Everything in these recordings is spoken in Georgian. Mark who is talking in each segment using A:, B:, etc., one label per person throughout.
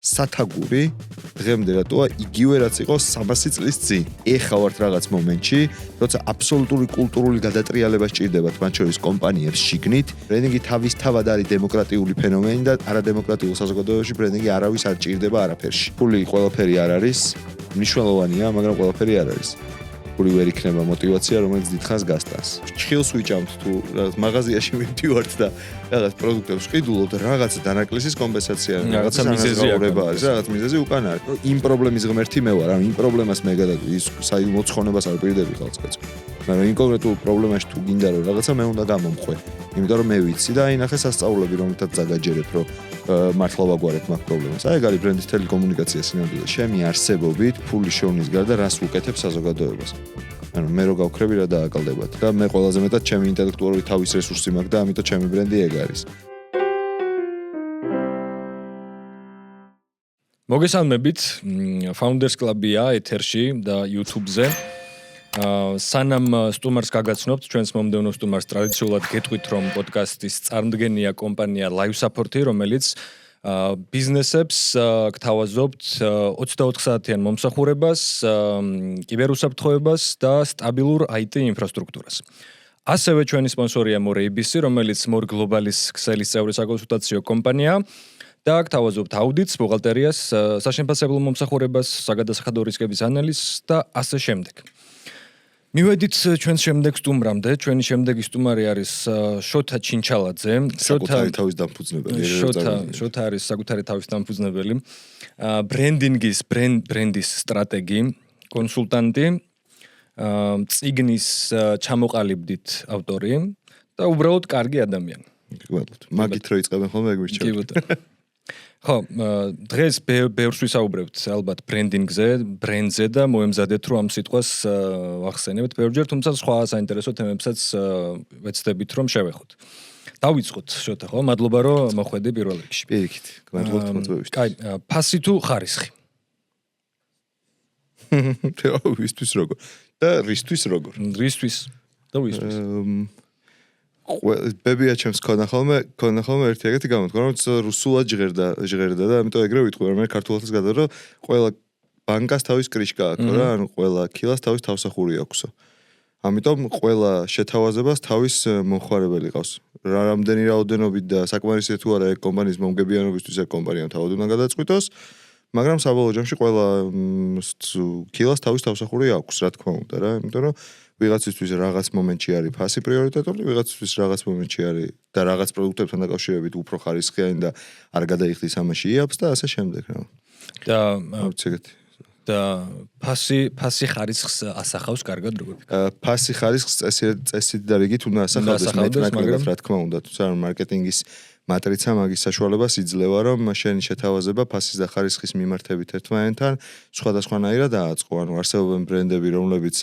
A: სათაგური დღემდე რატოა იგივე რაც იყო 300 წლის წინ. ეხა ვართ რაღაც მომენტში, როცა აბსოლუტური კულტურული გადატრიალება სჭირდებათ მათ შორის კომპანიებს შიგნით. ბრენდინგი თავისთავად არის დემოკრატიული ფენომენი და არადემოკრატიულ საზოგადოებაში ბრენდინგი არავის არ ჭირდება არაფერში. ფული ყველაფერი არ არის, მნიშვნელოვანია, მაგრამ ყველაფერი არ არის. ფული ვერ იქნება мотиваცია, რომელიც დიდხანს გასტანს. ჭხილს ვიჭამთ თუ რაღაც მაღაზიაში მივდივართ და რაღაც პროდუქტებს ვყიდულობ და რაღაც დანაკლისის კომპენსაცია,
B: რაღაც მიზეზი
A: არის, რაღაც მიზეზი უკან არის. იმ პრობლემის ღმერთი მე ვარ, იმ პრობლემას მე ის მოცხონებას არ პირდები ხალხს. მაგრამ იმ კონკრეტულ პრობლემაში თუ გინდა რომ რაღაცა მე უნდა გამომხვე. იმიტომ რომ მე ვიცი და აი ნახე სასწაულები რომელთაც ზაგაჯერებ რომ მართლა ვაგვარებ მაგ პრობლემას. აი ეგ არის ბრენდის ტელეკომუნიკაცია სინამდვილე. ჩემი არსებობით ფულის შოვნის გარდა რას ვუკეთებ საზოგადოებას. ანუ მე რო გავქრები რა დააკალდებათ და მე ყველაზე მეტად ჩემი ინტელექტუალური თავის რესურსი მაქვს და ამიტომ ჩემი ბრენდი ეგ არის.
B: მოგესალმებით, Founders Club-ია ეთერში და YouTube-ზე. სანამ სტუმარს გაგაცნობთ, ჩვენს მომდევნო სტუმარს ტრადიციულად გეტყვით, რომ პოდკასტის წარმდგენია კომპანია Live Support-ი, რომელიც ბიზნესებს გთავაზობთ 24 საათიან მომსახურებას, კიბერუსაფრთხოებას და სტაბილურ IT ინფრასტრუქტურას. ასევე ჩვენი სპონსორია More ABC, რომელიც More Global-ის ქსელის წევრი საკონსულტაციო კომპანია. და გთავაზობთ აუდიტს, ბუღალტერიას, საშემფასებლო მომსახურებას, საგადასახადო რისკების ანალიზს და ასე შემდეგ. მივედით ჩვენს შემდეგ სტუმრამდე. ჩვენი შემდეგი სტუმარი არის შოთა ჩინჩალაძე.
A: საკუთარი თავის დამფუძნებელი.
B: შოთა არის საკუთარი თავის დამფუძნებელი. ბრენდის სტრატეგი, კონსულტანტი, წიგნის ჩამოყალიბდით ავტორი და უბრალოდ კარგი ადამიანი.
A: მაგით რო იწყებენ ხოლმე ეგ მირჩევთ.
B: ხო, დღეს ბევრს ვისაუბრებთ ალბათ ბრენდინგზე, ბრენდზე და მოემზადეთ რომ ამ სიტყვას ვახსენებთ ბევრჯერ, თუმცა სხვა საინტერესო თემებსაც ვეცდებით რომ შევეხოთ. დავიწყოთ შოთა, ხო? მადლობა რომ მოხვედი პირველ რიგში.
A: პირიქით, გმადლობთ მოწვევისთვის.
B: კაი, ფასი თუ ხარისხი?
A: ვისთვის როგორ? და რისთვის როგორ?
B: რისთვის და ვისთვის?
A: ბებია ჩემს ქონა ხოლმე ერთი ეგეთი გამოთქვა, რომ რუსულად ჟღერდა და ამიტომ ეგრე ვიტყვი, რომ მე ქართულადაც გადავ, რომ ყველა ბანკას თავის კრიშკა აქვს რა, ანუ ყველა ქილას თავის თავსახური აქვსო. ამიტომ ყველა შეთავაზებას თავის მომხმარებელი ყავს. რამდენი რაოდენობით და საკმარისია თუ არა ეგ კომპანიის მომგებიანობისთვის ეგ კომპანიამ თავად უნდა გადაწყვიტოს, მაგრამ საბოლოო ჯამში ყველა ქილას თავის თავსახური აქვს, რა თქმა უნდა რა, იმიტომ რომ ვიღაცისთვის რაღაც მომენტში არის ფასი პრიორიტეტული, ვიღაცისთვის რაღაც მომენტში არის და რაღაც პროდუქტებთან დაკავშირებით უფრო ხარისხიანი და არ გადაიხდის ამაში იაპს და ასე შემდეგ რა. და ფასი ხარისხს ასახავს კარგად როგორ ფიქრობ? ფასი ხარისხს წესით და რიგით უნდა ასახავდეს მეტნაკლებად რა თქმა უნდა, თუმცა მარკეტინგის მატრიცა მაგის საშუალებას იძლევა, რომ შენი შეთავაზება ფასის და ხარისხის მიმართებით ერთმანეთთან სხვადასხვანაირად დააწყო. ანუ არსებობენ ბრენდები, რომლებიც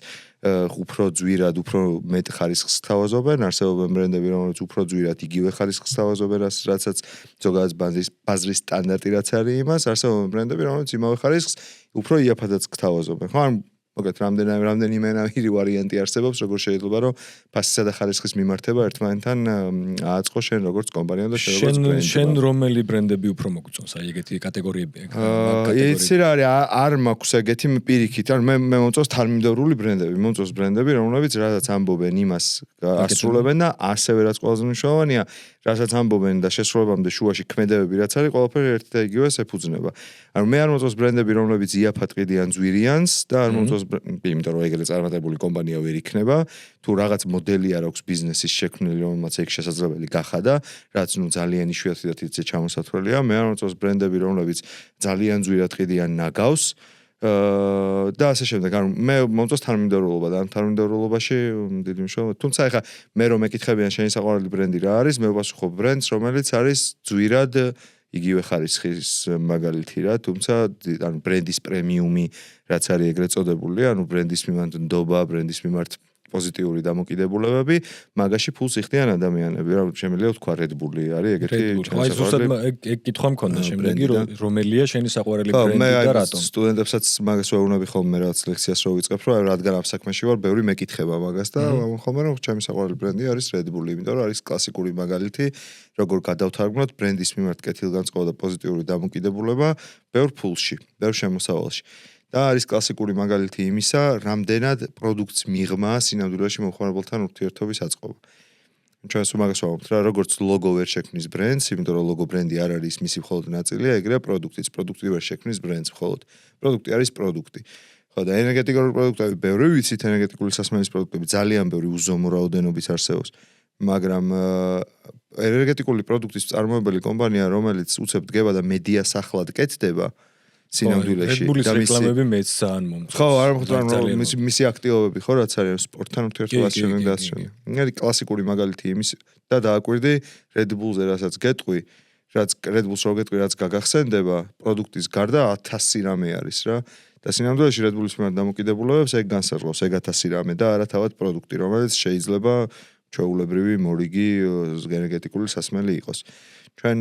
A: უფრო ძვირად, უფრო მეტ ხარისხს თავაზობენ, არსებობენ ბრენდები, რომლებიც უფრო ძვირად იგივე ხარისხს თავაზობენ, რაცაც ზოგადად ბაზრის სტანდარტი რაც არის იმას, არსებობენ ბრენდები, რომლებიც იმავე ხარისხს უფრო იაფადაც თავაზობენ. ხო, ან მოგეთ რამდენიმე ვარიანტი არსებობს, როგორ შეიძლება რომ ფასისა და ხარისხის მიმართება ერთმანეთთან ააწყო შენ როგორც კომპანია და
B: შენ რომელი ბრენდები უფრო მოგწონს? აი ეგეთი კატეგორიები
A: იცი რა არის, არ მაქვს ეგეთი პირიქით, ანუ მე მომწონს თანმიმდევრული ბრენდები, მომწონს ბრენდები, რომლებიც რასაც ამბობენ იმას ასრულებენ და ასევე რაც ყველაზე მნიშვნელოვანია, რასაც ამბობენ და შესრულებამდე შუაში ქმედებები რაც არის, ყველაფერი ერთ და იგივეს ეფუძნება. ანუ მე არ მომწონს ბრენდები, რომლებიც იაფად ყიდიან ძვირიანს და არ მომწონს იმიტომ რომ ეგრე წარმატებული კომპანია ვერ იქნება, თუ რაღაც მოდელი არ აქვს ბიზნესის შექმნილი, რომელმაც ეგ შესაძლებელი გახადა, რაც ნუ ძალიან იშვიათი და თითქოს ჩამოსათვლელია. მე არ მომწონს ბრენდები, რომლებიც ძალიან ძვირად ყიდიან ნაგავს და ასე შემდეგ. ანუ მე მომწონს თანმიმდევრულობა და ამ თანმიმდევრულობაში დიდი მნიშვნელობა. თუმცა ეხლა მე რომ მეკითხებიან შენი საყვარელი ბრენდი რა არის, მე ვპასუხობ ბრენდს, რომელიც არის ძვირად იგივე ხარისხის მაგალითი რა, თუმცა ანუ ბრენდის პრემიუმი რაც არის ეგრეთ წოდებული, ანუ ბრენდის მიმართ ნდობა, ბრენდის მიმართ პოზიტიური დამოკიდებულებები, მაგაში ფულს იხდიან ადამიანები. რა შემიძლია ვთქვა Red Bull-ი არის ეგეთი
B: აი ზუსტად ეგ კითხვა მქონდა შემდეგი რომელია შენი საყვარელი ბრენდი და რატომ?
A: სტუდენტებსაც მაგას ვეუბნები ხოლმე რაღაც ლექციას რო ვიწყებ, რომ რადგან ამ საქმეში ვარ, ბევრი მეკითხება მაგას და ხოლმე რომ ჩემი საყვარელი ბრენდი არის Red Bull-ი, იმიტომ რომ არის კლასიკური მაგალითი, როგორ გადავთარგმნოთ ბრენდის მიმართ კეთილგანწყობა და პოზიტიური დამოკიდებულება ბევრ ფულში, ბევრ შემოსავალში. და არის კლასიკური მაგალითი იმისა, რამდენად პროდუქტს მიღმა სინამდვილეში მომხმარებელთან ურთიერთობის აწყობა. ჩვენ სულ მაგას ვამბობთ რა, როგორც ლოგო ვერ შექმნის ბრენდს, იმიტომ რომ ლოგო ბრენდი არ არის მისი მხოლოდ ნაწილია, ეგრეა პროდუქტიც. პროდუქტი ვერ შექმნის ბრენდს მხოლოდ. პროდუქტი არის პროდუქტი. ხო და ენერგეტიკული პროდუქტები ბევრი ვიცით, ენერგეტიკული სასმელის პროდუქტები ძალიან ბევრი უზომო რაოდენობის არსებობს. მაგრამ ენერგეტიკული პროდუქტის მწარმოებელი კომპანია, რომელიც უცებ დგება და მედიას ახლად კეთდება სინამდვილეში
B: და რეკლამები მეც ძალიან მომწონს.
A: ხო, არ მოხდა მისი აქტივობები ხო რაც არის სპორტთან ურთიერთობას შექმნა და ასე შემდეგ. არის კლასიკური მაგალითი იმის და დააკვირდი Red Bull-ზე რასაც გეტყვი, რაც Red Bull-ს რო გეტყვი, რაც გაგახსენდება, პროდუქტის გარდა 1000 რამე არის რა. და სინამდვილეში Red Bull-ის მიმართ დამოკიდებულებებს ეგ განსაზღვრავს, ეგ 1000 რამე და არა თავად პროდუქტი, რომელიც შეიძლება ჩვეულებრივი მორიგი ენერგეტიკული სასმელი იყოს. ჩვენ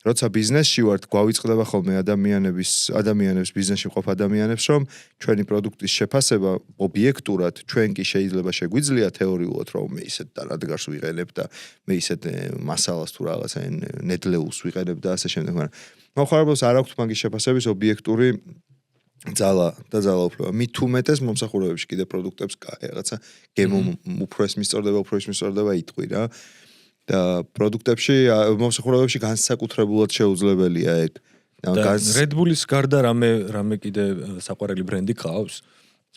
A: როცა ბიზნესში ვართ, გვავიწყდება ხოლმე ადამიანების ბიზნესში მყოფ ადამიანებს, რომ ჩვენი პროდუქტის შეფასება ობიექტურად ჩვენ კი შეიძლება შეგვიძლია თეორიულად, რომ მე ისეთ დანადგარს ვიყენებ და მე ისეთ მასალას თუ რაღაცა ნედლეულს ვიყენებ და ასე შემდეგ, მაგრამ მომხმარებელს არ აქვს მაგის შეფასების ობიექტური ძალა და ძალაუფლება. მით უმეტეს მომსახურებებში კიდე პროდუქტებს რაღაცა გემო უფრო ეს მისწორდება იტყვი რა. და პროდუქტებში მომსახურებებში განსაკუთრებულად შეუძლებელია ეგ.
B: Red Bull-ის გარდა რამე კიდე საყვარელი ბრენდი ყავს?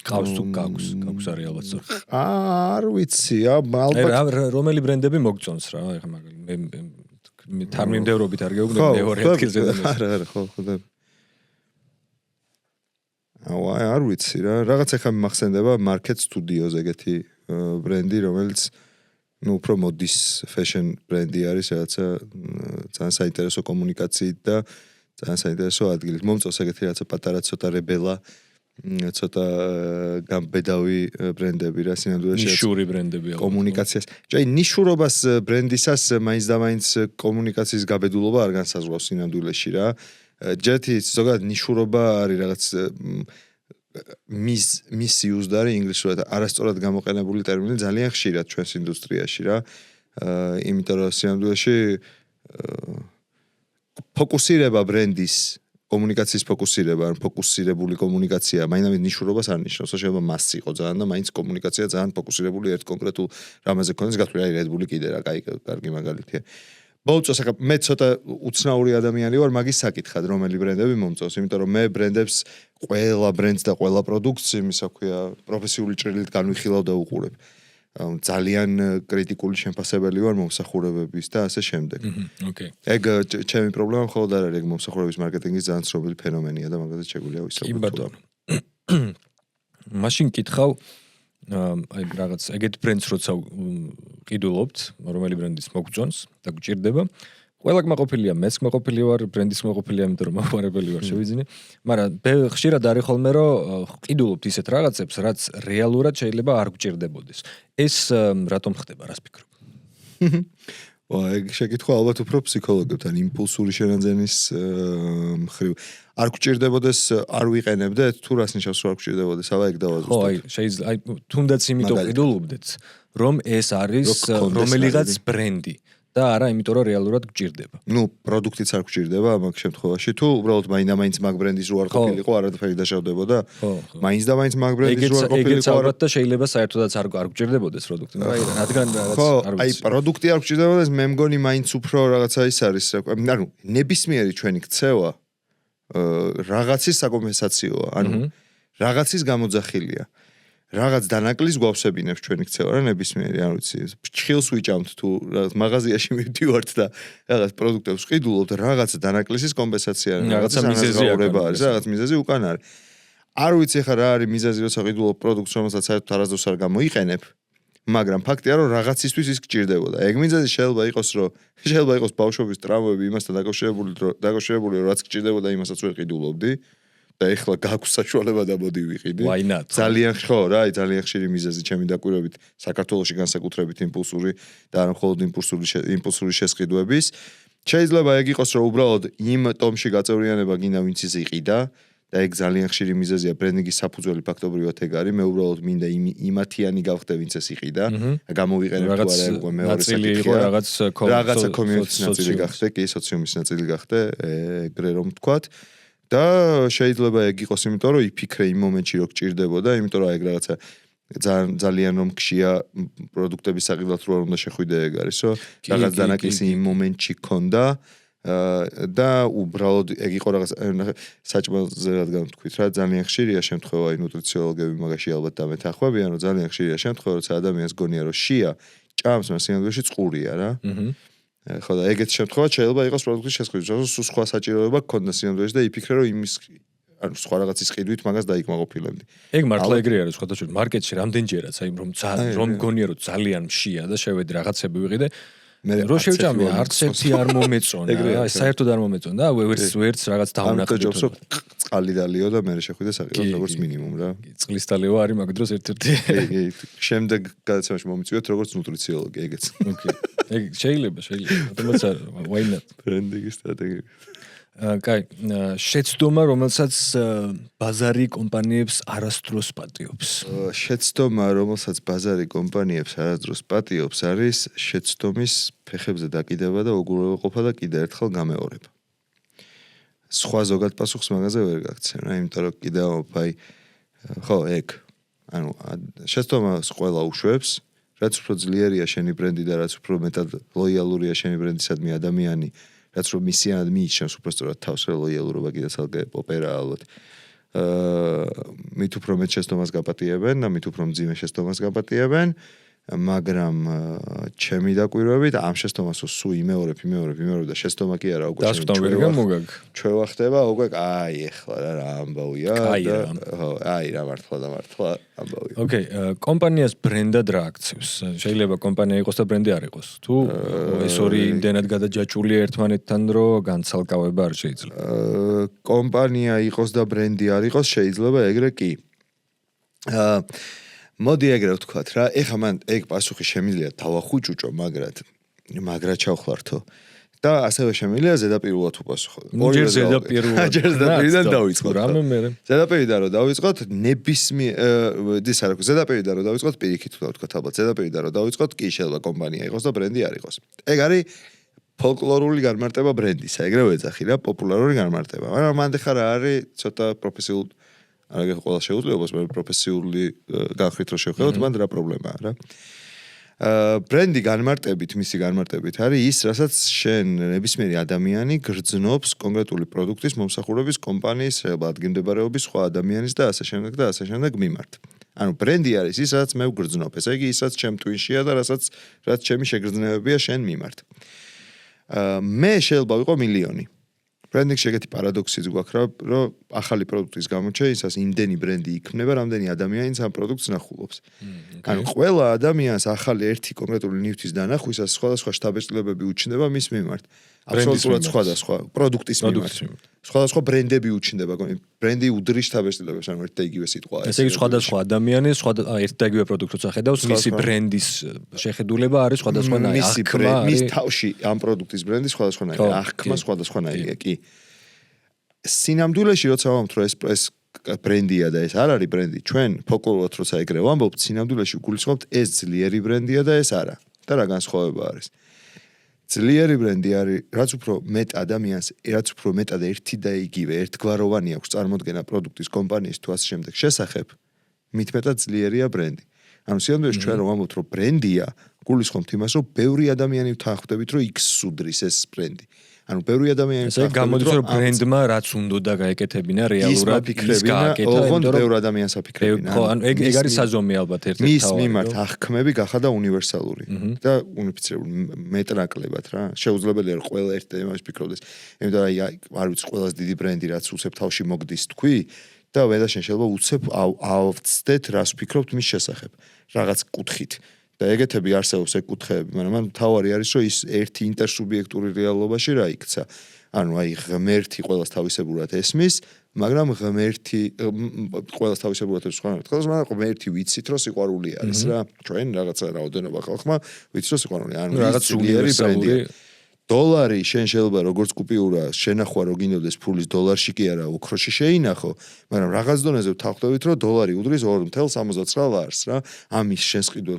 B: ყავს თუ გაქვს რეალურად სწორ.
A: არ ვიცი, ალბათ
B: რომელი ბრენდები მოგწონს რა, ეხლა მე თარმიმდევრობით არ გეუბნები მეორე ადგილზე და
A: არა, ხო. არ ვიცი რა, რაღაც ახლა მიმახსენდება Market Studios ეგეთი ბრენდი, რომელიც უფრო მოდის fashion ბრენდი არის, რაღაცა ძალიან საინტერესო კომუნიკაციით და ძალიან საინტერესო ადგილით. მომწონს ეგეთი რაღაცა პატარა ცოტა რებელა, ცოტა გამბედავი ბრენდები რა, სინამდვილეში
B: ნიშური ბრენდები ალბათ.
A: კომუნიკაციას. ნიშურობას ბრენდისას მაინც და მაინც კომუნიკაციის გაბედულობა არ განსაზღვრავს სინამდვილეში რა. ჯერთი ზოგადად ნიშურობა არის რაღაც misused არის ინგლისურად არასწორად გამოყენებული ტერმინი ძალიან ხშირად ჩვენს ინდუსტრიაში რა. იმიტომ რომ სინამდვილეში ფოკუსირება ბრენდის კომუნიკაციის ფოკუსირება, ფოკუსირებული კომუნიკაცია, მაინც ნიშურობას არ ნიშნავს, შეიძლება მასს იყო ძალიან და მაინც კომუნიკაცია ძალიან ფოკუსირებული ერთ კონკრეტულ რამაზე ქონდეს, გათვლი აი Red Bull-ი კიდე რა, კარგი მაგალითია. ბოლოს ახლა მე ცოტა უცნაური ადამიანი ვარ მაგის საკითხად, რომელი ბრენდები მომწონს, იმიტომ რომ მე ბრენდებს ყველა ბრენდს და ყველა პროდუქტს იმის აქვია პროფესიული ჭრილით განვიხილავ და უყურებ. ძალიან კრიტიკული შემფასებელი ვარ მომსახურებების და ასე შემდეგ.
B: ოკეი.
A: ეგ ჩემი პრობლემა მხოლოდ არ არის, ეგ მომსახურების მარკეტინგის ძალიან ცნობილი ფენომენია და მაგაზე შეგვიძლია ვისაუბროთ.
B: კი ბატონო. მაშინ კითხავ აი რაღაც ეგეთ ბრენდს როცა ყიდულობთ, რომელი ბრენდის მოგწონს და გჭირდება. ყველა კმაყოფილია, მეც კმაყოფილი ვარ, ბრენდის კმაყოფილია, იმიტომ რომ მაყურებელი ვარ, შევიძინე. მაგრამ ხშირად არის ხოლმე რომ ყიდულობთ ისეთ რაღაცებს, რაც რეალურად შეიძლება არ გჭირდებოდეს. ეს რატომ ხდება, რას ფიქრობ?
A: ეგ შეკითხვა ალბათ უფრო ფსიქოლოგებთან, იმპულსური შენაძენის მხრივ. არ გჭირდებოდეს, არ ვიყენებდეთ, თუ რას ნიშნავს რომ არ გჭირდებოდეს, აბა ეგ დავაზუსტოთ.
B: ხო, აი, შეიძლება, აი, თუნდაც იმიტომ ყიდულობდეთ, რომ ეს არის რომელიღაც ბრენდი. და არა, იმიტომ რომ რეალურად გჭირდება.
A: პროდუქტიც არ გჭირდება მაგ შემთხვევაში, თუ უბრალოდ მაინც მაგ ბრენდის რო არ ყოფილიყო, არაფერი დაშავდებოდა. მაინც და მაინც მაგ ბრენდის რო არ ყოფილიყო.
B: ეგეც ალბათ და შეიძლება საერთოდაც არ გჭირდებოდეს პროდუქტი, მაგრამ რადგან რაღაც
A: არ ვიცი. აი, პროდუქტი არ გჭირდებოდეს, მე მგონი მაინც უფრო რაღაცა ის არის, ანუ ნებისმიერი ჩვენი ქცევა რაღაცის საკომპენსაციოა, ანუ რაღაცის გამოძახილია. რაღაც დანაკლის გვავსებინებს ჩვენი ქცევა რა ნებისმიერი, არ ვიცი, ფრჩხილს ვიჭამთ თუ რაღაც მაღაზიაში მივდივართ და რაღაც პროდუქტებს ვყიდულობთ, რაღაც დანაკლისის კომპენსაცია, რაღაცა მიზეზი არის, რაღაც მიზეზი უკან არის. არ ვიცი ხა რა არის მიზეზი, როცა ვყიდულობ პროდუქტს, რომელსაც საერთოდ არასდროს არ გამოიყენებ, მაგრამ ფაქტია, რომ რაღაცისთვის ის გჭირდებოდა. ეგ მიზეზი შეიძლება იყოს ბავშვობის ტრავმები იმასთან დაკავშირებული, რომ რაც გჭირდებოდა იმასაც ვერ ყიდულობდი. და ეხლა გაქვს საშუალება და მოდი ვიყიდი.
B: Why not?
A: ძალიან ხო რა, ძალიან ხშირი მიზეზი ჩემი დაკვირვებით საქართველოში განსაკუთრებით იმპულსური და არა მხოლოდ იმპულსური შესყიდვების. შეიძლება ეგ იყოს რომ უბრალოდ იმ ტომში გაწევრიანება გინდა ვინც ის იყიდა და ეგ ძალიან ხშირი მიზეზია ბრენდინგის საფუძველი ფაქტობრივად ეგ არის. მე უბრალოდ მინდა იმათიანი გავხდე ვინც ეს იყიდა. გამოვიყენებ თუ არა უკვე მეორე საკითხია. რაღაცა community-ის ნაწილი გახდე, კი, სოციუმის ნაწილი გახდე, ეგრე რომ ვთქვათ. და შეიძლება ეგ იყოს იმიტომ რომ იფიქრე იმ მომენტში რომ გჭირდებოდა, იმიტომ რომ ეგ რაღაცა ძალიან რომ გშია პროდუქტების საყიდლად რო არ უნდა შეხვიდე ეგ არის, რომ რაღაც დანაკლისი იმ მომენტში ქონდა და უბრალოდ ეგ იყო რაღაც საჭმელზე რადგან ვთქვით რა, ძალიან ხშირია შემთხვევა, აი ნუტრიციოლოგები მაგაში ალბათ დამეთანხმებიან, რომ ძალიან ხშირია შემთხვევა, როცა ადამიანს გონია რომ შია ჭამს, მაგრამ სინამდვილეში წყურია რა. ხო და ეგეთი შემთხვევა შეიძლება იყოს პროდუქტის შესყიდვით, რომ სულ სხვა საჭიროება გქონდა სინამდვილეში და იფიქრე რომ იმის ანუ სხვა რაღაცის ყიდვით მაგას დაიკმაყოფილებდი.
B: ეგ მართლა ეგრე არის სხვადასხვა მარკეტში რამდენჯერაც აი რომ გონია რომ ძალიან მშია და შევედი რაღაცები ვიყიდე რო შევჭამე არც ერთი არ მომეწონა აი საერთოდ არ მომეწონა და ვერც რაღაც დავნახდი
A: წყალი დალიო და მე შეხვიდე საყიდოდ როგორც მინიმუმ რა.
B: წყლის დალიო არის მაგ დროს ერთ-ერთი.
A: შემდეგ გადაცემაში მომიწვიოთ როგორც ნუტრიციოლოგი ეგეც.
B: ოკეი. ეგ შეიძლება თუმცა why not?
A: ბრენდინგის სტრატეგია.
B: კაი, შეცდომა, რომელსაც ბაზარი კომპანიებს არასდროს პატიობს.
A: შეცდომა, რომელსაც ბაზარი კომპანიებს არასდროს პატიობს, არის შეცდომის ფეხებზე დაკიდება და უგულებაყოფა და კიდე ერთხელ გამეორება. სხვა ზოგად პასუხს მაგაზე ვერ გაგცემ რა, იმიტომ რომ კიდევ აი ხო, ეგ. ანუ შეცდომას ყველა უშვებს, რაც უფრო ძლიერია შენი ბრენდი და რაც უფრო მეტად ლოიალურია შენი ბრენდისადმი ადამიანი. რაც რომ მისიანად მიიჩნევს უბრალოდ თავს რა ლოიალურობა კიდე ცალკე ოპერა ალბათ. მით უფრო მეტ შეცდომას გაპატიებენ და მით უფრო მძიმე შეცდომას გაპატიებენ, მაგრამ ჩემი დაკვირვებით ამ შეცდომას სულ იმეორებ და შეცდომა კი არა უკვე ჩვევა ხდება უკვე აი ეხლა რა ამბავია და ხო აი რა მართლა ამბავია.
B: ოკეი, კომპანიას ბრენდად რა აქცევს? შეიძლება კომპანია იყოს და ბრენდი არ იყოს. თუ ეს ორი იმდენად გადაჯაჭულია ერთმანეთთან რომ განცალკავება არ შეიძლება.
A: კომპანია იყოს და ბრენდი არ იყოს შეიძლება ეგრე კი. მოდი ეგრე ვთქვათ რა, ეხლა მან ეგ პასუხი შემიძლია დავახუჭუჭო, მაგრად ჩავხლართო. და ასევე შემიძლია ზედაპირულად უპასუხო.
B: ჯერ ზედაპირიდან
A: დავიწყოთ.
B: რამე მე.
A: ზედაპირიდან რომ დავიწყოთ, დის არ აქვს, ზედაპირიდან რომ დავიწყოთ, პირიქით ვთქვათ ალბათ, ზედაპირიდან რომ დავიწყოთ, კი შეიძლება კომპანია იყოს და ბრენდი არ იყოს. ეგ არის ფოლკლორული განმარტება ბრენდისა, ეგრევე ეძახი რა, პოპულარული განმარტება. მაგრამ მანდ ხარ არის ცოტა პროფესიული არა ყველა შეუძლებას მე პროფესიული განხრით რო შევხედოთ, მანდ რა პრობლემაა რა. ბრენდი განმარტებით, მისი განმარტებით არის ის, რასაც შენ ნებისმიერი ადამიანი გრძნობს კონკრეტული პროდუქტის მომსახურების კომპანიის ადგილმდებარეობის სხვა ადამიანის და ასე შემდეგ მიმართ. ანუ ბრენდი არის ის, რაც მე ვგრძნობ, ესე იგი ის, რაც ჩემ ტვინშია და რაც ჩემი შეგრძნებებია შენ მიმართ. მე შეიძლება ვიყო მილიონი. ბრენდინგში ეგეთი პარადოქსიც გვაქვს რა, რომ ახალი პროდუქტის გამოჩენისას იმდენი ბრენდი იქმნება, რამდენი ადამიანი ამ პროდუქტს ნახულობს. ანუ ყველა ადამიანს ახალი ერთი კონკრეტული ნივთის დანახვისას სხვადასხვა შთაბეჭდილებები უჩნდება მის მიმართ. აბსოლუტურად სხვადასხვა პროდუქტის მიმართ. სხვადასხვა ბრენდები უჩნდება, ბრენდი უდრის შთაბეჭდილებებს, ანუ ერთ და იგივე სიტყვაა.
B: ესე იგი სხვადასხვა ადამიანი ერთ და იგივე პროდუქტს ახედავს, მისი ბრენდის შეხედულება არის სხვადასხვანაირი.
A: მის თავში ამ პროდუქტის ბრენდი სხვადასხვანაირი, აღქმა სხვადასხვანაირია, კი. სინამდვილეში როცა ვამბობთ, რომ ეს ბრენდია და ეს არ არის ბრენდი, ჩვენ ფოლკლორულად როცა ეგრე ვამბობთ, სინამდვილეში გულისხმობთ ეს ძლიერი ბრენდია და ეს არა. და რა განსხვავება არის? ძლიერი ბრენდი არის, რაც უფრო მეტ ადამიანს, რაც უფრო მეტად ერთი და იგივე, ერთგვაროვანი აქვს წარმოდგენა პროდუქტის კომპანიის თუ ასე შემდეგ შესახებ, მით მეტად ძლიერია ბრენდი. ანუ სინამდვილეში ჩვენ რომ ვამბობთ, რომ ბრენდია, გულისხმობთ იმას, რომ ბევრი ადამიანი ვთანხმდებით, რომ იქ სუდრის ეს ბრენდი. ანუ ბევრი ადამიანი
B: ესე გამოდის რომ ბრენდმა რაც უნდა გაეკეთებინა რეალურად ის გააკეთა
A: ოღონდ ბევრ ადამიანს აფიქრებინა
B: ხო ანუ ეგ არის საზომი ალბათ ერთ-ერთი
A: მის მიმართ აღქმები გახადა უნივერსალური და უნიფიცირებული მეტნაკლებად რა შეუძლებელია რომ ყველა ერთ თემას ფიქრობდეს იმიტომ რომ არ ვიცი ყველაზე დიდი ბრენდი რაც უცებ თავში მოგდის თქვი და ვედაშენ შეიძლება უცებ ავწდეთ რას ვფიქრობთ მის შესახებ რაღაც კუთხით და ეგეთები არსებობს ეგ კუთხეები, მაგრამ მან თავარი არის, რომ ის ერთი ინტერსუბიექტური რეალობაში რა იქცა. ანუ აი ღმერთი ყველას თავისებურად ესმის, მაგრამ ღმერთი ყველას თავისებურად ეს სხვა რამე. მაგრამ ღმერთი ვიცით რომ სიყვარული არის რა. ჩვენ რაღაცა რაოდენობა ხალხმა ვიცით რომ სიყვარული. ანუ
B: რაღაც უნივერსალური
A: დოლარი შენ შეიძლება როგორც კუპიურა შენახვა რო გინდოდეს ფულის დოლარში კი არა ოქროში შეინახო, მაგრამ რაღაც დონეზე ვთანხმდებით რომ დოლარი უდრის 2.79 ლარს რა. ამის შენს ყიდველ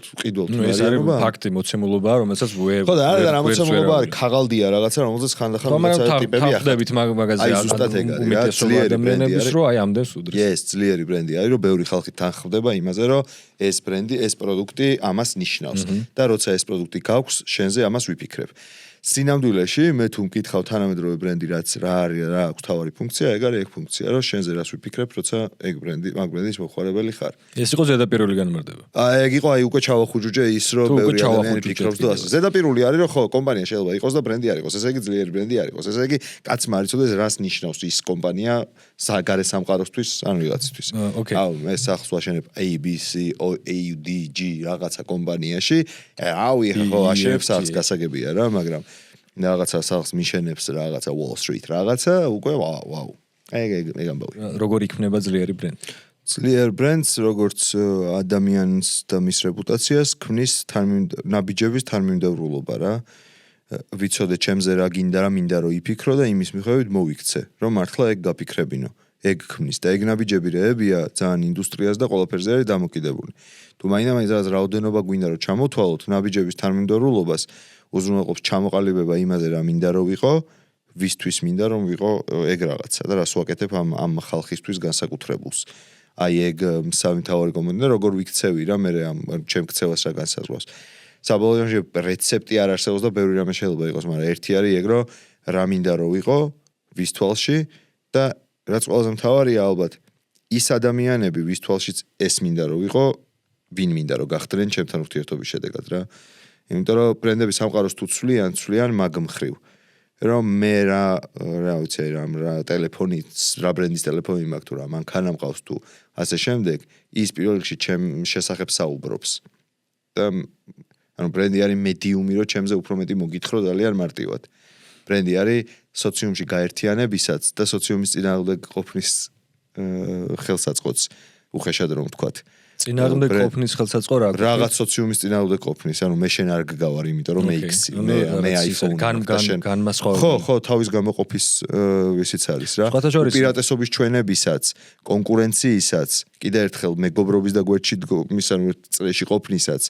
A: თუ
B: ეს არის ფაქტი მოცემულობაა, რომელსაც
A: ხო და არა რა მოცემულობა არის, ხაღალდია რაღაცა, რომელსაც ხანდახან რაღაცა ტიპები
B: ახდებით მაგაზია.
A: აი ზუსტად ეგ არის რა, ძლიერი ბრენდი არის
B: რომ აი ამდენს უდრის.
A: ეს ძლიერი ბრენდი არის, რომ ბევრი ხალხი თანხმდება იმაზე, რომ ეს ბრენდი, ეს პროდუქტი ამას ნიშნავს და როცა ეს პროდუქტი გაქვს, შენზე ამას ვიფიქრებ. სინამდვილეში მე თუ მკითხავ თანამედროვე ბრენდი რაც რა არის რა აქვს თავარი ფუნქცია, ეგ არის ეგ ფუნქცია, რომ შენზე რას ვიფიქრებ, როცა ეგ ბრენდი, მაგ ბრენდის მოხარებელი ხარ.
B: ეს იყო ზედაპირული განმარტება.
A: ეგ იყო აი უკვე ჩავახუჯუჯე ის რომ ბევრი ადამიანი ფიქრობს და ასე. ზედაპირული არის რომ ხო, კომპანია შეიძლება იყოს და ბრენდი არ იყოს, ესე იგი ძლიერი ბრენდი არ იყოს. ესე იგი კაცმა არ იცოდეს რას ნიშნავს ის კომპანია საგარე სამყაროსთვის, ან ვიღაცისთვის. აუ, მე სახლს ვაშენებ ABC, AUDG რაღაცა კომპანიაში. აუ, ხო, აშენებ სახლს გასაგებია რა, მაგრამ რაღაცა სახლს მიშენებს რაღაცა Wall Street რაღაცა უკვე ვაუ. ეგ ამბავი.
B: როგორ იქნება ძლიერი ბრენდი?
A: ძლიერ ბრენდს როგორც ადამიანს და მის რეპუტაციას ქმნის ნაბიჯების თანმიმდევრულობა რა. ვიცოდე ჩემზე რა გინდა რა მინდა რომ იფიქრო და იმის მიხედვით მოვიქცე რომ მართლა ეგ გაფიქრებინო. ეგ ქმნის და ეგ ნაბიჯები რეებია ძალიან ინდუსტრიას და ყველაფერზე არის დამოკიდებული. თუ მაინც რაღაც რაოდენობა გვინდა რომ ჩამოთვალოთ ნაბიჯების თანმიმდევრულობას უზრუნველყოფს ჩამოყალიბება იმაზე რა მინდა რომ ვიყო, ვისთვის მინდა რომ ვიყო ეგ რაღაცა და რას ვაკეთებ ამ ხალხისთვის განსაკუთრებულს. აი ეგ სამი თავარი კომპონენტი და როგორ ვიქცევი რა მე ამ ჩემ ქცევას რა განსაზღვრავს. საბოლოო ჯამში რეცეპტი არ არსებობს და ბევრი რამე შეიძლება იყოს, მაგრამ ერთი არის ეგ რომ რა მინდა რომ ვიყო, ვის თვალში და რაც ყველაზე მთავარია ალბათ ის ადამიანები ვის თვალშიც ეს მინდა რომ ვიყო, ვინ მინდა რომ გახდნენ ჩემთან ურთიერთობის შედეგად რა. იმიტომ რომ ბრენდები სამყაროს თუ ცვლიან მაგ მხრივ რომ მე რა ვიცი რა ტელეფონი რა ბრენდის ტელეფონი მაქვს თუ რა მანქანა მყავს თუ ასე შემდეგ ის პირველ რიგში ჩემ შესახებ საუბრობს და ანუ ბრენდი არის მედიუმი რომ ჩემზე უფრო მეტი მოგითხრო ძალიან მარტივად ბრენდი არის სოციუმში გაერთიანებისაც და სოციუმის წინააღმდეგ ყოფნის ხელსაწყოც უხეშად რომ ვთქვათ
B: წინააღმდეგ ყოფნის ხელსაწყო რა
A: რაღაც სოციუმის წინააღმდეგ ყოფნის ანუ მე შენ არ გგავარ იმიტომ რომ მე X მე iPhone
B: განმასხვავებელი
A: ხო თავის გამოყოფის ისიც არის რა უპირატესობის ჩვენებისაც კონკურენციისაც კიდე ერთხელ მეგობრობის და გვერდში მისანუ წრეში ყოფნისაც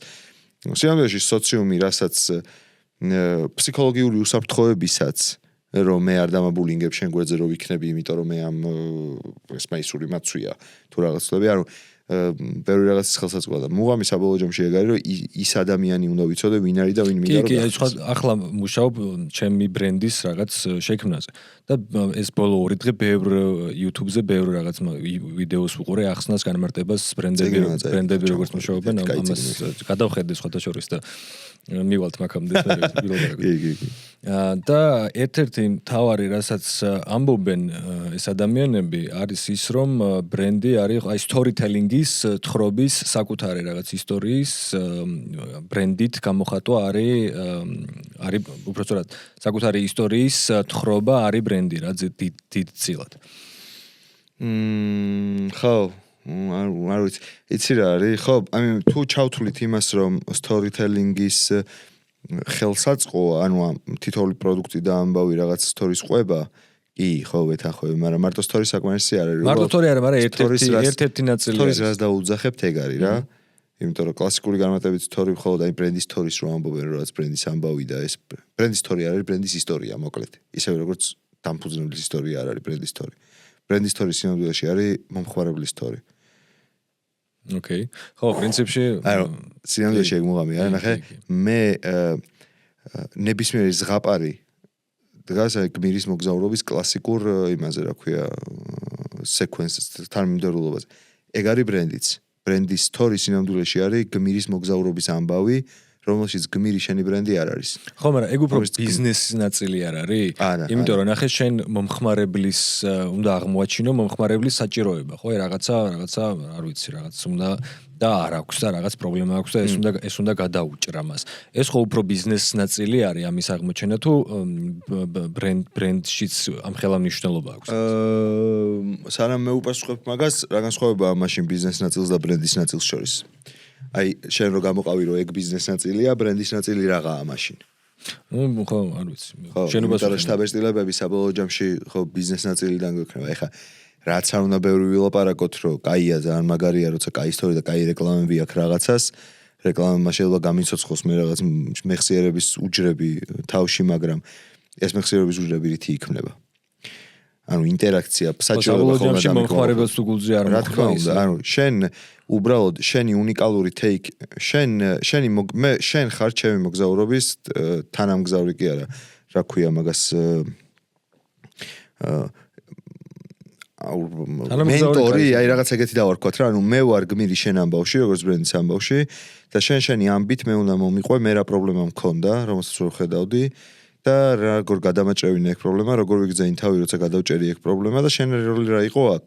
A: სიამოვნებაში სოციუმი რასაც ფსიქოლოგიური უსაფრთხოებისაც რომ მე არ დამაბულინგებ შენ გვერდზე რომ ვიქნები იმიტომ რომ მე ამ ესმაისური მაცვია თუ რაღაცები ანუ ბევრი რაღაცის ხელსაწყოა და მუღამი საბოლოო ჯამში ეგ არის რომ ის ადამიანი უნდა ვიცოდე ვინ არის და ვინ მინდა რომ
B: კი ახლა მუშაობ ჩემი ბრენდის რაღაც შექმნაზე და ეს ბოლო 2 დღე ბევრ YouTube-ზე ბევრ რაღაც ვიდეოს ვუყურე ახსნას განმარტებას ბრენდები როგორც მუშაობენ ამას გადავხედე სხვათა შორის და მივალთ მაგამდე და ერთ-ერთი მთავარი რასაც ამბობენ ეს ადამიანები არის ის რომ ბრენდი არის აი storytelling-ის თხრობის საკუთარი რაღაც ისტორიის ბრენდით გამოხატვა არის უბრალოდ საკუთარი ისტორიის თხრობა არის ბრენდი რა დიდ წილად
A: ხო არ ვიცი იცი რა არის ხო აი თუ ჩავთვლით იმას რომ storytelling-ის ხელსაწყოა ანუ თითოეული პროდუქტი და ამბავი რაღაც სტორის ყვება კი ხო ვეთანხმები მაგრამ მარტო სტორის საკმარისი არ არის
B: მარტო სტორი არა მაგრამ ერთ-ერთი ნაწილი
A: სტორის რას დაუძახებთ ეგ არის რა იმიტომ რომ კლასიკური განმარტებით სტორი მხოლოდ აი ბრენდის სტორის რომ ამბობენ რომ რაც ბრენდის ამბავი და ეს ბრენდის სტორი არის ბრენდის ისტორია მოკლედ ისევე როგორც დამფუძნებლის ისტორია არ არის ბრენდის სტორი ბრენდის სტორი სინამდვილეში არის მომხმარებლის სტორი
B: ოკეი. ხო, პრინციპში
A: სინამდვილეში ეგ მუღამი არა ნახე მე ნებისმიერი ზღაპარი დგას გმირის მოგზაურობის კლასიკურ იმაზე რა ქვია სეკვენსს თანმიმდევრულობაზე ეგ არის ბრენდიც ბრენდის სტორი სინამდვილეში არის გმირის მოგზაურობის ამბავი რომელშიც გმირი შენი ბრენდი არ არის.
B: ხო, მაგრამ ეგ უფრო ბიზნესის ნაწილი არ არის? იმიტომ რომ ნახე შენ მომხმარებლის უნდა აღმოაჩინო მომხმარებლის საჭიროება, ხო? რაღაცა არ ვიცი, რაღაც უნდა და არ აქვს და რაღაც პრობლემა აქვს და ეს უნდა გადაუჭრა მას. ეს ხო უფრო ბიზნესის ნაწილი არის ამის აღმოჩენა თუ ბრენდშიც ამხელა მნიშვნელობა აქვს?
A: სანამ მე უპასუხებ მაგას, რა განსხვავებაა მაშინ ბიზნეს ნაწილს და ბრენდის ნაწილს შორის? აი, შენ რო გამოყავი რომ ეგ ბიზნეს ნაწილია, ბრენდის ნაწილი რაღაცაა მაშინ.
B: ხო, არ ვიცი.
A: შენობას შტაბ-ეშტილებები საბოლოო ჯამში ხო ბიზნეს ნაწილიდან გვექნება. ეხა რაც არ უნდა ბევრი ვილაპარაკოთ, რომ კაია ძალიან მაგარია, როცა კაი ისტორია და კაი რეკლამები აქვს რაღაცას. რეკლამა შეიძლება გამიცოცხლოს მე რაღაც მეხსიერების უჯრები თავში, მაგრამ ეს მეხსიერების უჯრები რითი იქმნება? ანუ ინტერაქცია საჭიროა
B: ხოლმე ადამიანთან. მომხმარებელს თუ გულზე არ
A: მოხმარება. ანუ შენ უბრალოდ შენი უნიკალური take შენ ხარ ჩემი მოგზაურობის თანამგზავრი კი არა. რა ქვია მაგას მენტორი, აი რაღაც ეგეთი დავარქვათ რა, ანუ მე ვარ გმირი შენ ამბავში, როგორც ბრენდის ამბავში და შენი ამბით მე უნდა მომიყვე, მე რა პრობლემა მქონდა, რომელსაც რო ხედავდი და როგორ გადამაჭრევინე ეგ პრობლემა, როგორ ვიგზავნე თავი, როცა გადავჭერი ეგ პრობლემა და შენ როლი რა იყო აქ?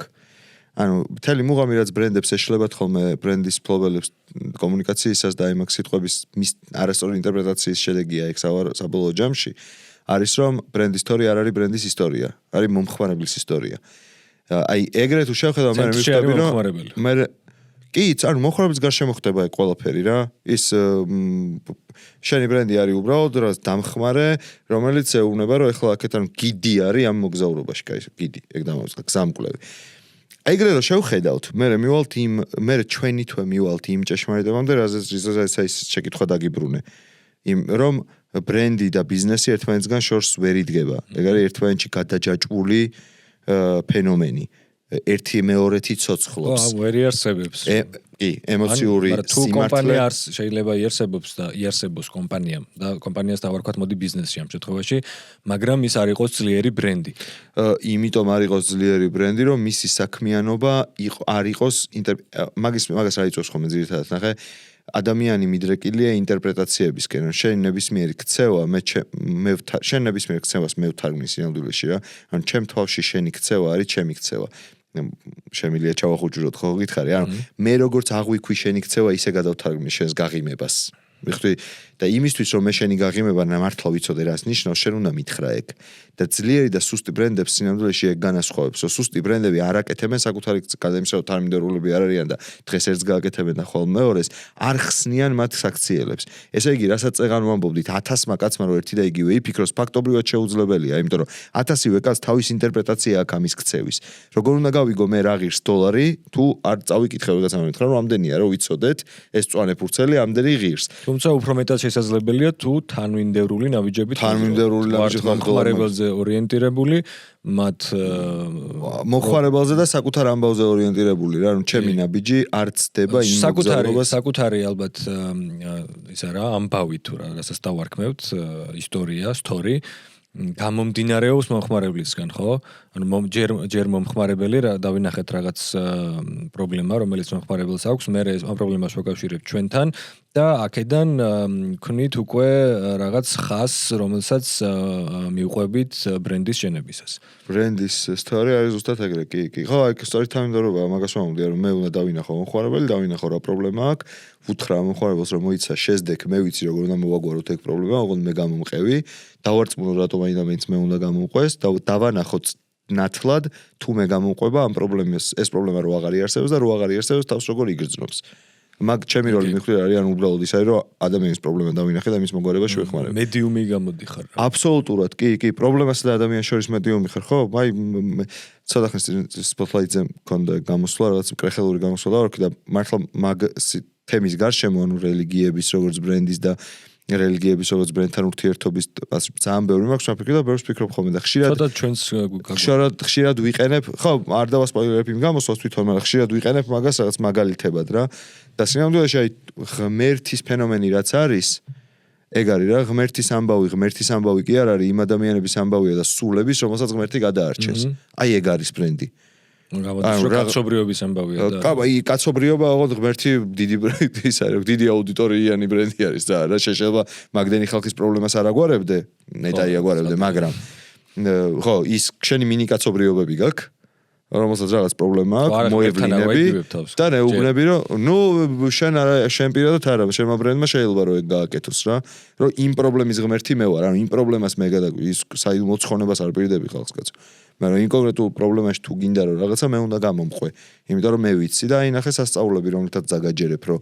A: ანუ მთელი მუღამი რაც ბრენდებს ეშლებათ ხოლმე ბრენდის ფლობელებს კომუნიკაციისას და აი მაგ სიტყვების მის არასწორი ინტერპრეტაციის შედეგია ეგ საბოლოო ჯამში არის რომ ბრენდის ისტორია არ არის ბრენდის ისტორია, არის მომხმარებლის ისტორია. აი ეგრე თუ შევხედავ მე ვიხდები რომ მე კი, ანუ მომხმარებლის გარშემო ხდება ეგ ყველაფერი რა. ის შენი ბრენდი არის უბრალოდ რა დამხმარე, რომელიც ეუბნება რომ ეხლა აქეთან გიდი არის ამ მოგზაურობაში, კაი, გიდი, ეგ დამოვიწყე გზამკვლევი. ეგრე რომ შევხედავთ, მე მივალთ მე ჩვენი თვე მივალთ იმ ჭეშმარიტებამდე, რაზეც ის შეკითხვა დაგიბრუნე. რომ ბრენდი და ბიზნესი ერთმანეთსგან შორს ვერ იდგება. ეგ არის ერთმანეთში გადაჯაჭვული ფენომენი. ერთი მეორეთი ცოცხლობს.
B: ვერ იარსებებს.
A: კი, ემოციური
B: სიმართლე. თუ კომპანია შეიძლება იარსებობს და იარსებოს კომპანიამ და კომპანიას დავარქვათ მოდი ბიზნესში ამ შემთხვევაში, მაგრამ ის არ იყოს ძლიერი ბრენდი.
A: იმიტომ არ იყოს ძლიერი ბრენდი, რომ მისი საქმიანობა არ იყოს მაგას რა იწვევს ხოლმე ძირითადად ნახე ადამიანი მიდრეკილია ინტერპრეტაციებისკენ. შენ ნებისმიერი ქცევა, შენ ნებისმიერ ქცევას მე ვთარგმნი სინამდვილეში რა. ანუ ჩემ თვალში შენი ქცევა არის ჩემი ქცევა. შემიძლია ჩავახუჭუროთ ხო გითხარი? ანუ მე როგორც აღვიქვი შენი ქცევა, ისე გადავთარგმნი შენს გაღიმებას. მიხდი და იმისთვის რომ მე შენი გაღიმება მართლა ვიცოდე რას ნიშნავს, შენ უნდა მითხრა ეგ. და ძლიერი და სუსტი ბრენდებს სინამდვილეში ეგ განასხვავებს. სუსტი ბრენდები არ აკეთებენ საკუთარი გადამისავ თანმიმდევრულები არ არიან და დღეს ერთს გააკეთებენ და ხოლმე მეორეს არ ხსნიან მათ საქციელებს. ესე იგი, რასაც წეგან ვამბობდით 1000-მა კაცმა რომ ერთი და იგივე იფიქროს, ფაქტობრივად შეუძლებელია, იმიტომ რომ 1000-ივე კაც თავის ინტერპრეტაცია აქვს ამის ქცევის. როგორ უნდა გავიგო მე რა ღირს $, თუ არ წავიკითხე რაღაცა მომეთხრა რომ ამდენია რომ ვიცოდეთ, ეს წვანე ფურცელი ამდენი ღირს.
B: თუმცა უფრო მეტად შესაძლებელია თუ თანმიმდევრული ნაბიჯებით
A: მომხმარებელზე
B: ორიენტირებული, მათ
A: მომხმარებელზე და საკუთარ ამბავზე ორიენტირებული რა, რომ ჩემი ნაბიჯი არ ცდება იმ მოგზაურობას.
B: საკუთარი ალბათ ისა რა, ამბავი თუ რაღაცას დავარქმევთ, ისტორია, story გამომდინარეობს მომხმარებლისგან, ხო? ანუ ჯერ მომხმარებელი რა დავინახეთ რაღაც პრობლემა, რომელიც მომხმარებელს აქვს, მე ამ პრობლემას ვაკავშირებ ჩვენთან და აქედან ვქნით უკვე რაღაც ხაზს, რომელსაც მივყვებით ბრენდის შენებისას.
A: ბრენდის story არის ზუსტად ეგრე, კი. ხო, აი story თანმიმდევრობაა, მაგას ვამბობდი, რომ მე უნდა დავინახო მომხმარებელი, დავინახო რა პრობლემა აქვს, ვუთხრა მომხმარებელს რომ მოიცა შეძდეკ, მე ვიცი როგორ უნდა მოვაგვაროთ ეგ პრობლემა, ოღონდ მე გამომყევი, დავარწმუნო რატომ აინდამეც მე უნდა გამომყვეს, დავანახო ნათლად თუ მე გამომყვება ამ პრობლემას, ეს პრობლემა რო აღარ იარსებობს და რო აღარ იარსებობს თავს როგორ იგრძნობს. მაგ ჩემი როლი მიხვდი არის ანუ უბრალოდ ის არის რომ ადამიანის პრობლემა დავინახე და მის მოგვარებას შევეხმარებ.
B: მედიუმი გამოდიხარ.
A: აბსოლუტურად, კი, პრობლემასა და ადამიანის შორის მედიუმი ხარ, ხო? აი ცოტა ხნის სპოტლაიტზე მქონდა გამოსვლა, რაღაც მკრეხელური გამოსვლა დავარქი და მართლა მაგ თემის გარშემო ანუ რელიგიების როგორც ბრენდის და რელიგიების როგორც ბრენდთან ურთიერთობის ძალიან ბევრი მაქვს საფიქრი და ბევრს ფიქრობ ხოლმე და ხშირად ვიყენებ, ხო, არ დავასპოილერებ იმ გამოსვლას თვითონ, მაგრამ ხშირად ვიყენებ მაგას რაღაც მაგალითებად რა. და სინამდვილეში აი ღმერთის ფენომენი რაც არის, ეგ არის რა, ღმერთის ამბავი კი არ არის იმ ადამიანების ამბავია და სულების, რომელსაც ღმერთი გადაარჩენს. აი ეგ არის ბრენდი.
B: გამოდის რომ კაცობრიობის ამბავია და
A: კაცობრიობა ოღონდ ღმერთი დიდი ის არის დიდი აუდიტორიიანი ბრენდი არის და რა შეიძლება მაგდენი ხალხის პრობლემას არ აგვარებდე ნეტარი აგვარებდე მაგრამ ხო ის შენი მინი კაცობრიობები გაქვს რომელსაც რაღაც პრობლემა აქვს მოევლინები და ნეუბნები რომ შენ პირადად არა შენმა ბრენდმა შეიძლება რომ ეგ გააკეთოს რა რომ იმ პრობლემის ღმერთი მე ვარ ანუ იმ პრობლემას მე ის საიმოცხონებას არ პირდები ხალხს კაცო მაგრამ იმ კონკრეტულ პრობლემაში თუ გინდა რომ რაღაცა მე უნდა გამომხვე იმიტომ რომ მე ვიცი და აი ნახე სასწაულები რომელთაც ზაგაჯერებ რომ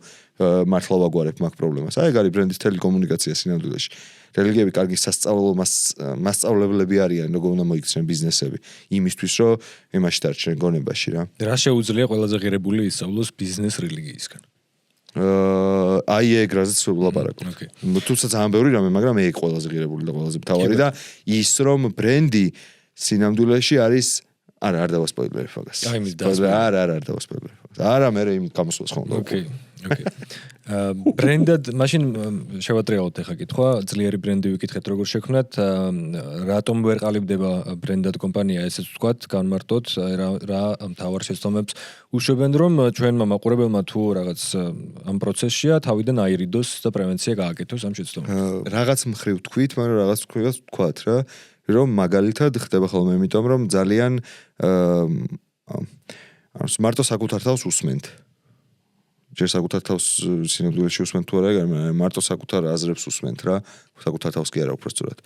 A: მართლა ვაგვარებ მაგ პრობლემას აი ეგ არის ბრენდის ტელეკომუნიკაცია სინამდვილეში რელიგიები კარგი მასწავლებლები არიან როგორ უნდა მოიქცნენ ბიზნესები იმისთვის რომ იმაში დარჩნენ გონებაში რა
B: შეუძლია ყველაზე ღირებული ისწავლოს ბიზნეს რელიგიისგან
A: აი ეგ რაზეც ვლაპარაკობ თუმცა ძალიან ბევრი რამე მაგრამ ეგ ყველაზე ღირებული და ყველაზე მთავარი და ის რომ ბრენდი სინამდვილეში არის არ დავასპოილერებ მაგას არ დავასპოილერებ არა მე იმ გამოსვლას ხომ
B: ოკეი ბრენდად მაშინ შევატრიალოთ ახლა კითხვა ძლიერი ბრენდი ვიკითხეთ როგორ შექმნათ რატომ ვერ ყალიბდება ბრენდად კომპანია ესეც ვთქვათ განმარტოთ რა მთავარ შეცდომებს უშვებენ რომ ჩვენმა მაყურებელმა თუ რაღაც ამ პროცესშია თავიდან აირიდოს და პრევენცია გააკეთოს ამ შეცდომებს
A: რაღაც მხრივ თქვით მაგრამ რაღაც მხრივაც ვთქვათ რა რომ მაგალითად ხდება ხოლმე იმიტომ რომ ძალიან მარტო საკუთარ თავს უსმენთ ჯერ საკუთარ თავს სინამდვილეში უსმენთ თუ არა მარტო საკუთარ აზრებს უსმენთ რა საკუთარ თავს კი არა უბრალოდ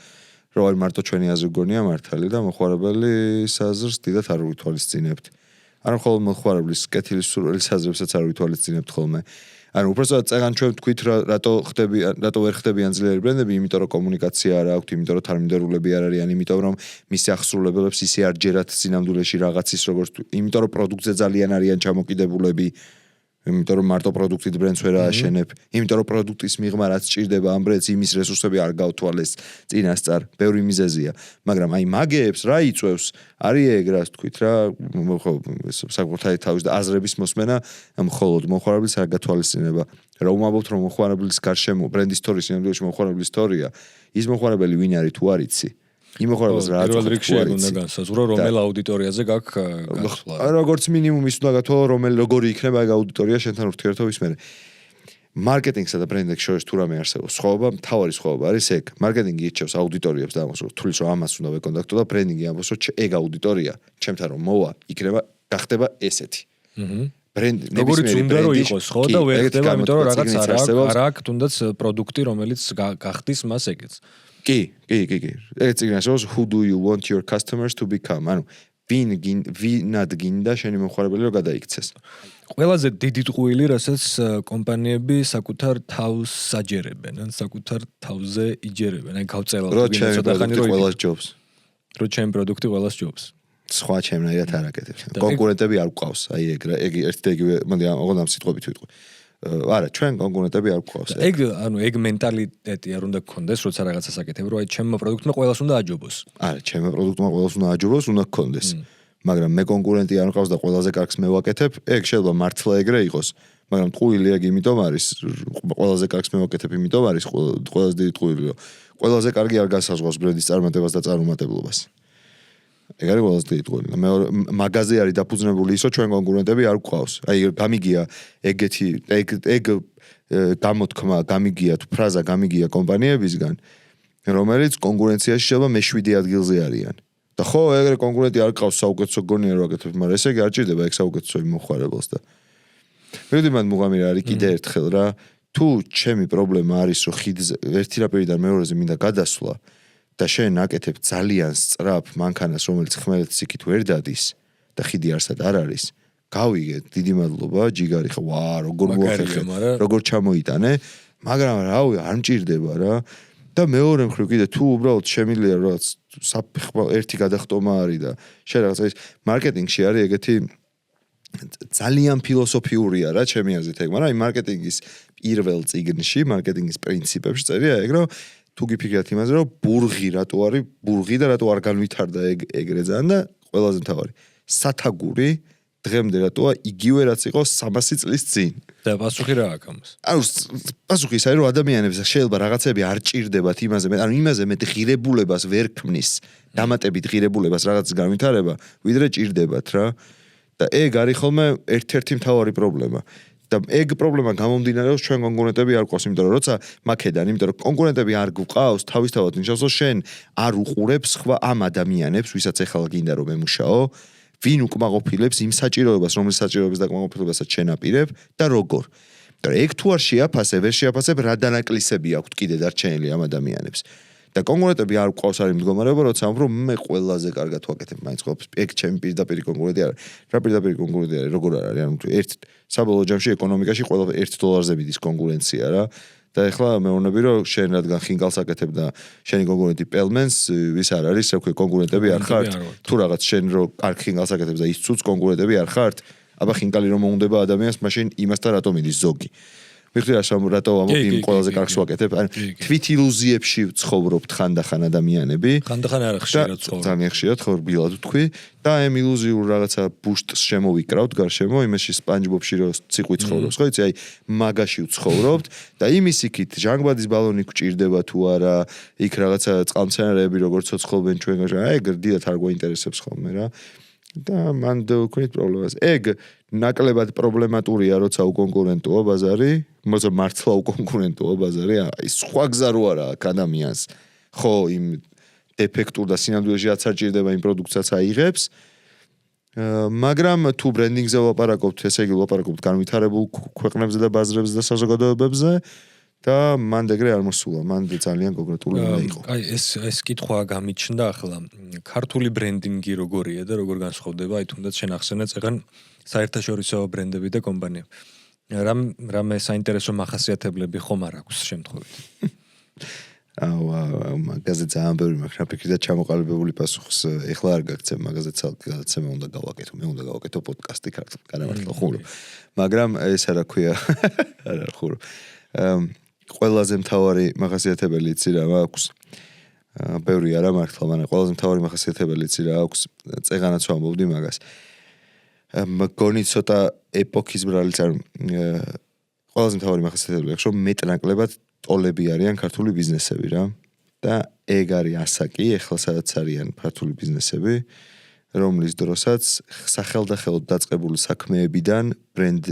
A: რომ აი მარტო ჩვენი აზრი გონია მართალი და მოხარებელის აზრს დიდად არ ვითვალისწინებთ არ მხოლოდ მოხარებლის კეთილის სურვილის აზრებსაც არ ვითვალისწინებთ ხოლმე ანუ უბრალოდ წეგან ჩვენ თქვით რატო ვერ ხდებიან ძლიერი ბრენდები იმიტომ რომ კომუნიკაცია არ აქვს იმიტომ რომ თარგმნილებები არ არიან იმიტომ რომ მისი აღსრულებელებს ისე არ ჯერათ სინამდვილეში რაღაცის როგორც იმიტომ რომ პროდუქტზე ძალიან არიან ჩამოკიდებულები იმიტომ რომ მარტო პროდუქტით ბრენდს ვერ ააშენებ იმიტომ რომ პროდუქტის მიღმა რაც სჭირდება ამ ბრენდს იმის რესურსები არ გავთვალეს წინასწარ ბევრი მიზეზია მაგრამ აი მაგეებს რა იწევს არის ეგ რას თქვით რა ხო საკუთარი თავის და აზრების მოსმენა მხოლოდ მოხარებლის არ გათვალისწინება რა უმაბობთ რომ მოხარებლის გარშემო ბრენდის ისტორიის ინდუსტრიაში მოხარებლის ისტორია ის მოხარებელი ვინ არის თუ არ იცი იმ მოხარებას რა
B: პირველ რიგში უნდა განსაზღვრო რომელ აუდიტორიაზე გაქვს გასვლა
A: როგორც მინიმუმ ის უნდა გათვალო როგორი იქნება ეგ აუდიტორია შენთან ურთიერთობის მერე მარკეტინგსა და ბრენდინგს შორის თუ რამე არსებობს სხვაობა მთავარი სხვაობა არის ეგ მარკეტინგი ირჩევს აუდიტორიებს და ამას თulis რომ ამას უნდა ვეკონტაქტო და ბრენდინგი ამბობს რომ ეგ აუდიტორია ჩემთან რომ მოვა იქნება გახდება ესეთი ბრენდი
B: როგორიც უნდა რომ იყოს ხო და ვერ ხდება იმიტომ რომ რაღაც არ აქვს თუნდაც პროდუქტი რომელიც გახდის მას ეგეც
A: კი ეს ციგნაშოს who do you want your customers to become ანუ ვინად გინდა შენი მომხარებელი რომ გადაიქცეს
B: ყველაზე დიდი ტყუილი რასაც კომპანიები საკუთარ თავს საჯერებენ ან საკუთარ თავზე იჯერებენ აი გავწერალ
A: ვინც ცოტა ხანი რომ ყველას ჯობს
B: რო ჩემ პროდუქტი ყველას ჯობს
A: სხვა ჩემნაირად არ აკეთებს კონკურენტები არ გვყავს აი ეგ ერთი და იგივე მოდი ოღონდ ამ სიტყვებით ვიტყვი არა ჩვენ კონკურენტები არ გვყავს
B: ეგ ანუ ეგ მენტალიტეტი არ უნდა გქონდეს როცა რაღაცას აკეთებ რომ აი ჩემმა პროდუქტმა ყველას უნდა აჯობოს
A: არა ჩემმა პროდუქტმა ყველას უნდა აჯობოს უნდა გქონდეს მაგრამ მე კონკურენტი არ მყავს და ყველაზე კარგს მე ვაკეთებ ეგ შეიძლება მართლა ეგრე იყოს მაგრამ ტყუილი ეგ იმიტომ არის ყველაზე კარგს მე ვაკეთებ იმიტომ არის ყველაზე დიდი ტყუილი რომ ყველაზე კარგი არ გასაზღვავს ბრენდის წარმატებას და წარუმატებლობას ეგ არის ყველაზე დიდი ტყუილი და მეორე მაღაზია არის დაფუძნებული ისო ჩვენ კონკურენტები არ გვყავს აი გამიგია ეგეთი ეგ გამოთქმა გამიგია თუ ფრაზა გამიგია კომპანიებისგან რომელიც კონკურენციაში შეიძლება მე-7 ადგილზე არიან და ხო ეგრე კონკურენტი არ ყავს საუკეთესო გონია რომ აკეთებ მაგრამ ესე იგი არ ჭირდება ეგ საუკეთესო მოხარებელს და მივდივარ მუღამი რა არის კიდე ერთხელ რა თუ ჩემი პრობლემა არის რომ ხიდზე ერთი რაპირიდან მეორეზე მინდა გადასვლა და შენ აკეთებ ძალიან სწრაფ მანქანას რომელიც ხმელეთს იქით ვერ დადის და ხიდი არსად არ არის გავიგე დიდი მადლობა ჯიგარი ხო ვა როგორ მოახერხე როგორ ჩამოიტანე მაგრამ რავი არ მჭირდება რა და მეორე მხრივ კიდე თუ უბრალოდ შემიძლია რაღაც ერთი გადახტომა არის და შენ რაღაც ის მარკეტინგში არის ეგეთი ძალიან ფილოსოფიურია რა ჩემი აზრით ეგ მაგრამ აი მარკეტინგის პირველ წიგნში მარკეტინგის პრინციპებში წერია ეგ რომ თუ გიფიქრეთ იმაზე რომ ბურღი რატო არის ბურღი და რატო არ განვითარდა ეგრე ძალიან და ყველაზე მთავარი სათაგური დღემდე რატოა იგივე რაც იყო 300 წლის წინ
B: და პასუხი რა აქვს ამას
A: ანუ პასუხი ის არის რომ ადამიანებს შეიძლება რაღაცები არ ჭირდებათ იმაზე ანუ იმაზე მეტი ღირებულებას ვერ ქმნის დამატებით ღირებულებას რაღაცის განვითარება ვიდრე ჭირდებათ რა და ეგ არის ხოლმე ერთ-ერთი მთავარი პრობლემა. და ეგ პრობლემა გამომდინარეობს ჩვენ კონკურენტები არ ყავს, იმიტომ რომ როცა მაქედან, იმიტომ რომ კონკურენტები არ გყავს, თავისთავად ნიშნავს, რომ შენ არ უყურებს სხვა ამ ადამიანებს, ვისაც ახლა გინდა რომ ემუშაო, ვინ უკმაყოფილებს იმ საჭიროებას, რომლის საჭიროებას და უკმაყოფილებასაც შენ აპირებ და როგორ. და ეგ თუ არ შეაფასებ, ვერ შეაფასებ, რა დანაკლისები აქვთ კიდე დარჩენილი ამ ადამიანებს. და კონკურენტები არ ყავს არის მდგომარეობა, როცა ამბობ, რომ მე ყველაზე კარგად ვაკეთებ მაინც ყოველთვის. ეგ ჩემი პირდაპირ კონკურენტი არის. რა პირდაპირ კონკურენტი არის, როგორ არის? ანუ ერთ საბოლოო ჯამში ეკონომიკაში ყველა $1 მიდის კონკურენცია რა. და ეხლა მეუბნები რომ შენ რადგან ხინკალს აკეთებ და შენი კონკურენტი პელმენს, ვის არ არის, რა ქვია, კონკურენტები არ ხართ. თუ რაღაც შენ რო კარგ ხინკალს აკეთებ და ის ცუც კონკურენტები არ ხართ, აბა ხინკალი რომ მოუნდება ადამიანს, მაშინ იმასთან რატომ მიდის ზოგი? მიხდარ რომ რატო ამბობ იმ ყველაზე კარგს ვაკეთებ? ან თვით ილუზიებში ცხოვრობთ ხანდახან ადამიანები.
B: ხანდახან არ ხშირად ცხოვრობ.
A: ძალიან ხშირად ხო რბილად ვთქვი და ამ ილუზიურ რაღაცა ბუშტს შემოვიკრავთ გარშემო, იმაში სპანჯბობში რო ციყვი ცხოვრობს, ხო იცი, აი მაგაში ვცხოვრობთ და იმის იქით ჟანგბადის ბალონი გვჭირდება თუ არა, იქ რაღაცა წყალმცენარეები როგორ ცოცხლობენ ჩვენგან, აი ეგ დიდათ არ გვაინტერესებს ხოლმე რა. და მან დავქვით პრობლემას. ეგ ნაკლებად პრობლემატურია, როცა უკონკურენტოა ბაზარი, მოცა მართლა უკონკურენტოა ბაზარი, აი სხვა გზა რო არა აქ ადამიანს. ხო, იმ დეფექტურ და სინამდვილეში რაც არ ჭირდება იმ პროდუქციას აიღებს. მაგრამ თუ ბრენდინგზე ვაპარაკობთ, ესე იგი ვაპარაკობთ განვითარებულ ქვეყნებზე და ბაზრებზე და საზოგადოებებზე და მან ეგრე არ მოსულა, მან ძალიან კონკრეტული უნდა იყო.
B: აი ეს კითხვა გამიჩნდა ახლა. ქართული ბრენდინგი როგორია და როგორ განსხვავდება, აი თუნდაც შენ ახსენე წეგან საერთაშორისო ბრენდები და კომპანიები. რამე საინტერესო მახასიათებლები ხომ არ აქვს შემთხვევით.
A: მაგაზე ძალიან ბევრი მაქვს რაფიქრი და ჩამოყალიბებული პასუხს ეხლა არ გაგცემ, მაგაზე ცალკე უნდა გავაკეთო, მე უნდა გავაკეთო პოდკასტი ქართულ განამართლა ხურო. მაგრამ ეს არა ქვია, არა ხურო. ყველაზე მთავარი მახასიათებელი იცი რა აქვს. ბევრი არა მართლა, მაგრამ ყველაზე მთავარი მახასიათებელი იცი რა აქვს. წეგანაც ვამბობდი მაგას. მგონი ცოტა ეპოქის ბრალიც არ ყველაზე მთავარი მახასიათებელი აქვს, რომ მეტნაკლებად ტოლები არიან ქართული ბიზნესები რა. და ეგ არის ასაკი, ეხლა სადაც არიან ქართული ბიზნესები, რომლის დროსაც სახელდახელოდ დაწყებული საქმეებიდან ბრენდ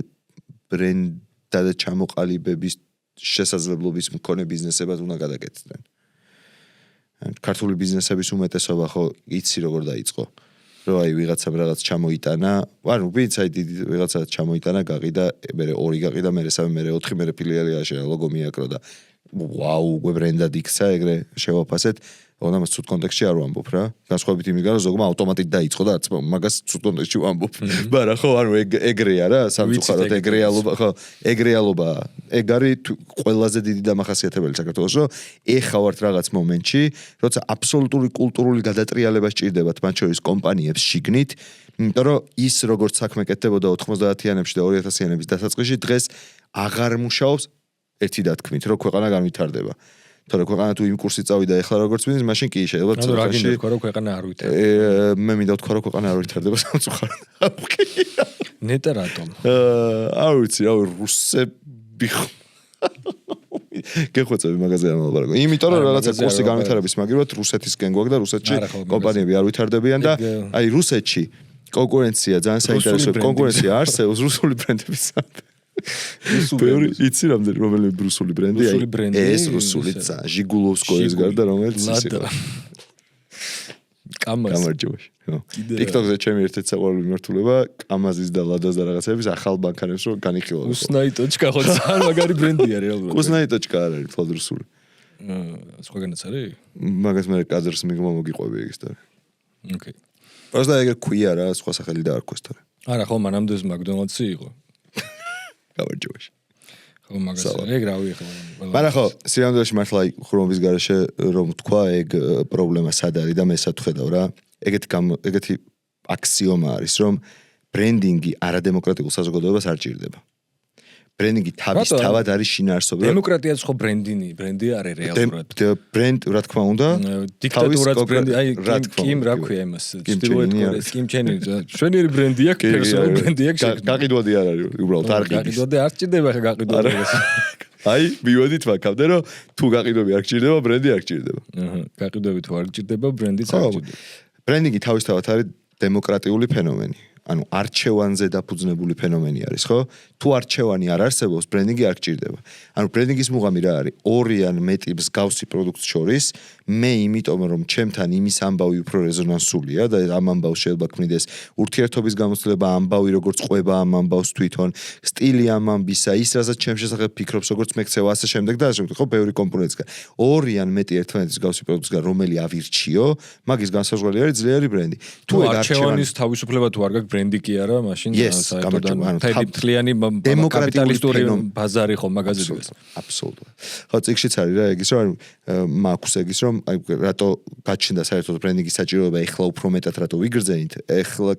A: და ჩამოყალიბების შესაძლებლობის მქონე ბიზნესებად უნდა გადაკეთდნენ. ქართული ბიზნესების უმეტესობა ხო იცი როგორ დაიწყო. რომ აი ვიღაცამ რაღაც ჩამოიტანა, ანუ ვიცი აი დიდი ვიღაცა ჩამოიტანა, გაყიდა, მერე 2 გაყიდა, მერე 3, მერე 4, მერე ფილიალი აშენა, ლოგო მიაკრო და ვაუ, უკვე ბრენდად იქცა, ეგრე შევაფასეთ. ოდნავ ცუდ კონტექსტში არ ვამბობ რა. განსხვავებით იმიდან, რომ ზოგმა ავტომატით დაიწყო და არც მაგას ცუდ კონტექსტში ვამბობ. მაგრამ ხო, ანუ ეგრეა რა, სამწუხაროდ ეგრეალობა, ხო, ეგრეალობა. ეგ არის ყველაზე დიდი დამახასიათებელი საქართველოს, რომ ეხა ვართ რაღაც მომენტში, როცა აბსოლუტური კულტურული გადატრიალება სჭირდებათ მათ შორის კომპანიებს შიგნით, იმიტომ რომ ის როგორც საქმე კეთდებოდა 90-იანებში და 2000-იანების დასაწყისში, დღეს აღარ მუშაობს ერთი დათქმით, რომ ქვეყანა განვითარდება. თორე ქვეყანა თუ იმ კურსით წავიდა ახლა როგორც მინდის, მაშინ კი შეიძლება
B: ცოტაში. ანუ რა გინდა თქვა, რომ ქვეყანა არ ვითარდება?
A: მე მინდა ვთქვა, რომ ქვეყანა არ ვითარდება სამწუხაროდ.
B: ნეტა რატომ?
A: არ ვიცი, რუსები გეხვეწები მაგაზე არ მოვარაგო. იმიტომ რომ რაღაცა კურსი განვითარების მაგივრად რუსეთისკენ გვაქვს და რუსეთში კომპანიები არ ვითარდებიან და აი რუსეთში კონკურენცია ძალიან საინტერესო კონკურენცია არსებობს რუსული ბრენდების ბევრი იცი რამდენი რომელი რუსული ბრენდი ეს რუსული ჟიგულოვსკო ეს გარდა რომელიც ის იყო კამარჯოში TikTok-ზე ჩემი ერთ-ერთი საყვარელი მიმართულება კამაზის და ლადას და რაღაცების ახალ ბანკანებს რომ განიხილავ
B: უსნაიტოჩკა ხო ძალიან მაგარი ბრენდია რეალურად
A: უსნაიტოჩკა არ არის თვალ რუსული
B: სხვაგანაც არის
A: მაგას მე კადრს მოგიყვები ეგ ისტორია
B: ოკეი
A: პროსტა ეგ ქვია რა სხვა სახელი დაარქვეს თორე
B: არა ხო მანამდე მაკდონალდსი იყო
A: კამარჯოში
B: ხო მაგას ეგ რავი ხო
A: მაგრამ ხო სიამოვნებაში მართლა ხრომის garaშე რომ თქვა ეგ პრობლემა სად არის და მე სათხედავ რა ეგეთი აქსიომა არის რომ ბრენდინგი არადემოკრატიულ საზოგადოებას არ ჭირდება ბრენდინგი თავად არის შინაარსობრივად
B: დემოკრატიაც ხო ბრენდი არის რეალურად
A: ბრენდ რა თქმა უნდა
B: დიქტატურაც ბრენდი აი კიმ რა ქვია იმას კიმ ჩენი შვენიერი ბრენდი აქვს პერსონალური ბრენდი აქვს
A: გაყიდვადი არ არის უბრალოდ არ ყიდის
B: გაყიდვადი არ ჭირდება ხა გაყიდვადი
A: აი მივედით ვაკავდე რომ თუ გაყიდვები არ ჭირდება ბრენდი არ ჭირდება
B: გაყიდვები თუ არ ჭირდება ბრენდიც არ ჭირდება
A: ბრენდინგი თავისთავად არის დემოკრატიული ფენომენი ანუ არჩევანზე დაფუძნებული ფენომენი არის, ხო? თუ არჩევანი არ არსებობს, ბრენდინგი არ გჭირდება. ანუ ბრენდინგის მუღამი რა არის? ორი ან მეტი მსგავსი პროდუქტს შორის, მე იმიტომ რომ ჩემთან იმის ამბავი უფრო რეზონანსულია და ამ ამბავს შეიძლება ქმნიდეს ურთიერთობის გამოცდილება, ამბავი როგორც ყვება ამ ამბავს თვითონ, სტილი ამ ამბისა, ის რასაც ჩემ შესახებ ფიქრობს, როგორც მეკცევა, ასე შემდეგ და ასე შემდეგ, ხო, ბევრი კომპონენტისგან. ორი ან მეტი ერთმანეთის მსგავსი პროდუქტისგან რომელი ავირჩიო, მაგის განსაზღვრელი არის ძლიერი ბრენდი.
B: თუ არჩევანის თავისუფლება თუ არ გაქვს ბრენდი კი არა, მაშინ საერთოდ თლიანი კაპიტალისტური ბაზარი ხო მაგაზე დგას.
A: აბსოლუტურად. ხო, წიგშიც არის რა ეგის რომ მაქვს ეგის რომ აი რატო გაჩნდა საერთოდ ბრენდინგის საჭიროება ეხლა უფრო მეტად რატო ვიგრძენით? ეხლა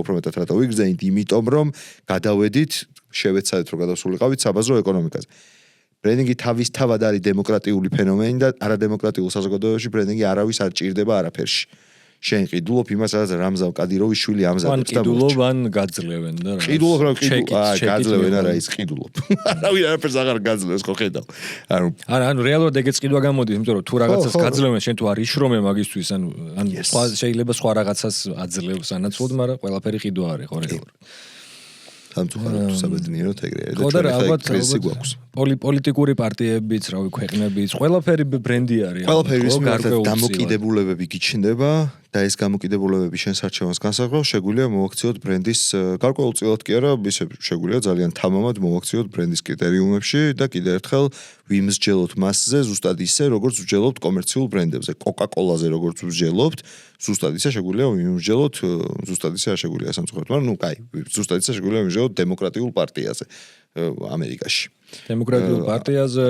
A: უფრო მეტად რატო ვიგრძენით? იმიტომ რომ გადავედით შევეცადეთ რომ გადავსულიყავით საბაზრო ეკონომიკაზე. ბრენდინგი თავისთავად არის დემოკრატიული ფენომენი და არადემოკრატიულ საზოგადოებაში ბრენდინგი არავის არ ჭირდება არაფერში. შენ ყიდულობ იმას, რაც რამზან კადიროვის შვილი ამზადებს და
B: ყიდულობ ან გაძლევენ და რა.
A: ყიდულობ რა გაძლევენ არა ის ყიდულობ. არავინ არაფერს აღარ გაძლევს ხო ხედავ.
B: ანუ რეალურად ეგეც ყიდვა გამოდის, იმიტომ რომ თუ რაღაცას გაძლევენ, შენ თუ არ იშრომე მაგისთვის, ან სხვა შეიძლება სხვა რაღაცას აძლევს ანაცვლოდ, მაგრამ ყველაფერი ყიდვა არის ხო რეალურად.
A: სამწუხაროდ საბედნიეროდ ეგრე არის
B: და ჩვენ ახლა კრიზისი გვაქვს. პოლიტიკური პარტიებიც, რავი, ქვეყნებიც, ყველაფერი ბრენდი არის.
A: ყველაფერი ის დამოკიდებულებები გიჩნდება და ეს გამოკიდებულებები შენს არჩევანს განსაზღვრავს, შეგვიძლია მოვაქციოთ ბრენდის გარკვეულწილად კი არა, ისე შეგვიძლია ძალიან თამამად მოვაქციოთ ბრენდის კრიტერიუმებში და კიდევ ერთხელ ვიმსჯელოთ მასზე ზუსტად ისე, როგორც ვსჯელობთ კომერციულ ბრენდებზე. Coca-Cola-ზე როგორც ვსჯელობთ, ზუსტად ისე შეგვიძლია ვიმსჯელოთ, ზუსტად ისე არ შეგვიძლია სამწუხაროდ, მაგრამ ნუ კაი, ზუსტად ისე შეგვიძლია ვიმსჯელოთ დემოკრატიულ პარტიაზე ამერიკაში.
B: დემოკრატიულ პარტიაზე,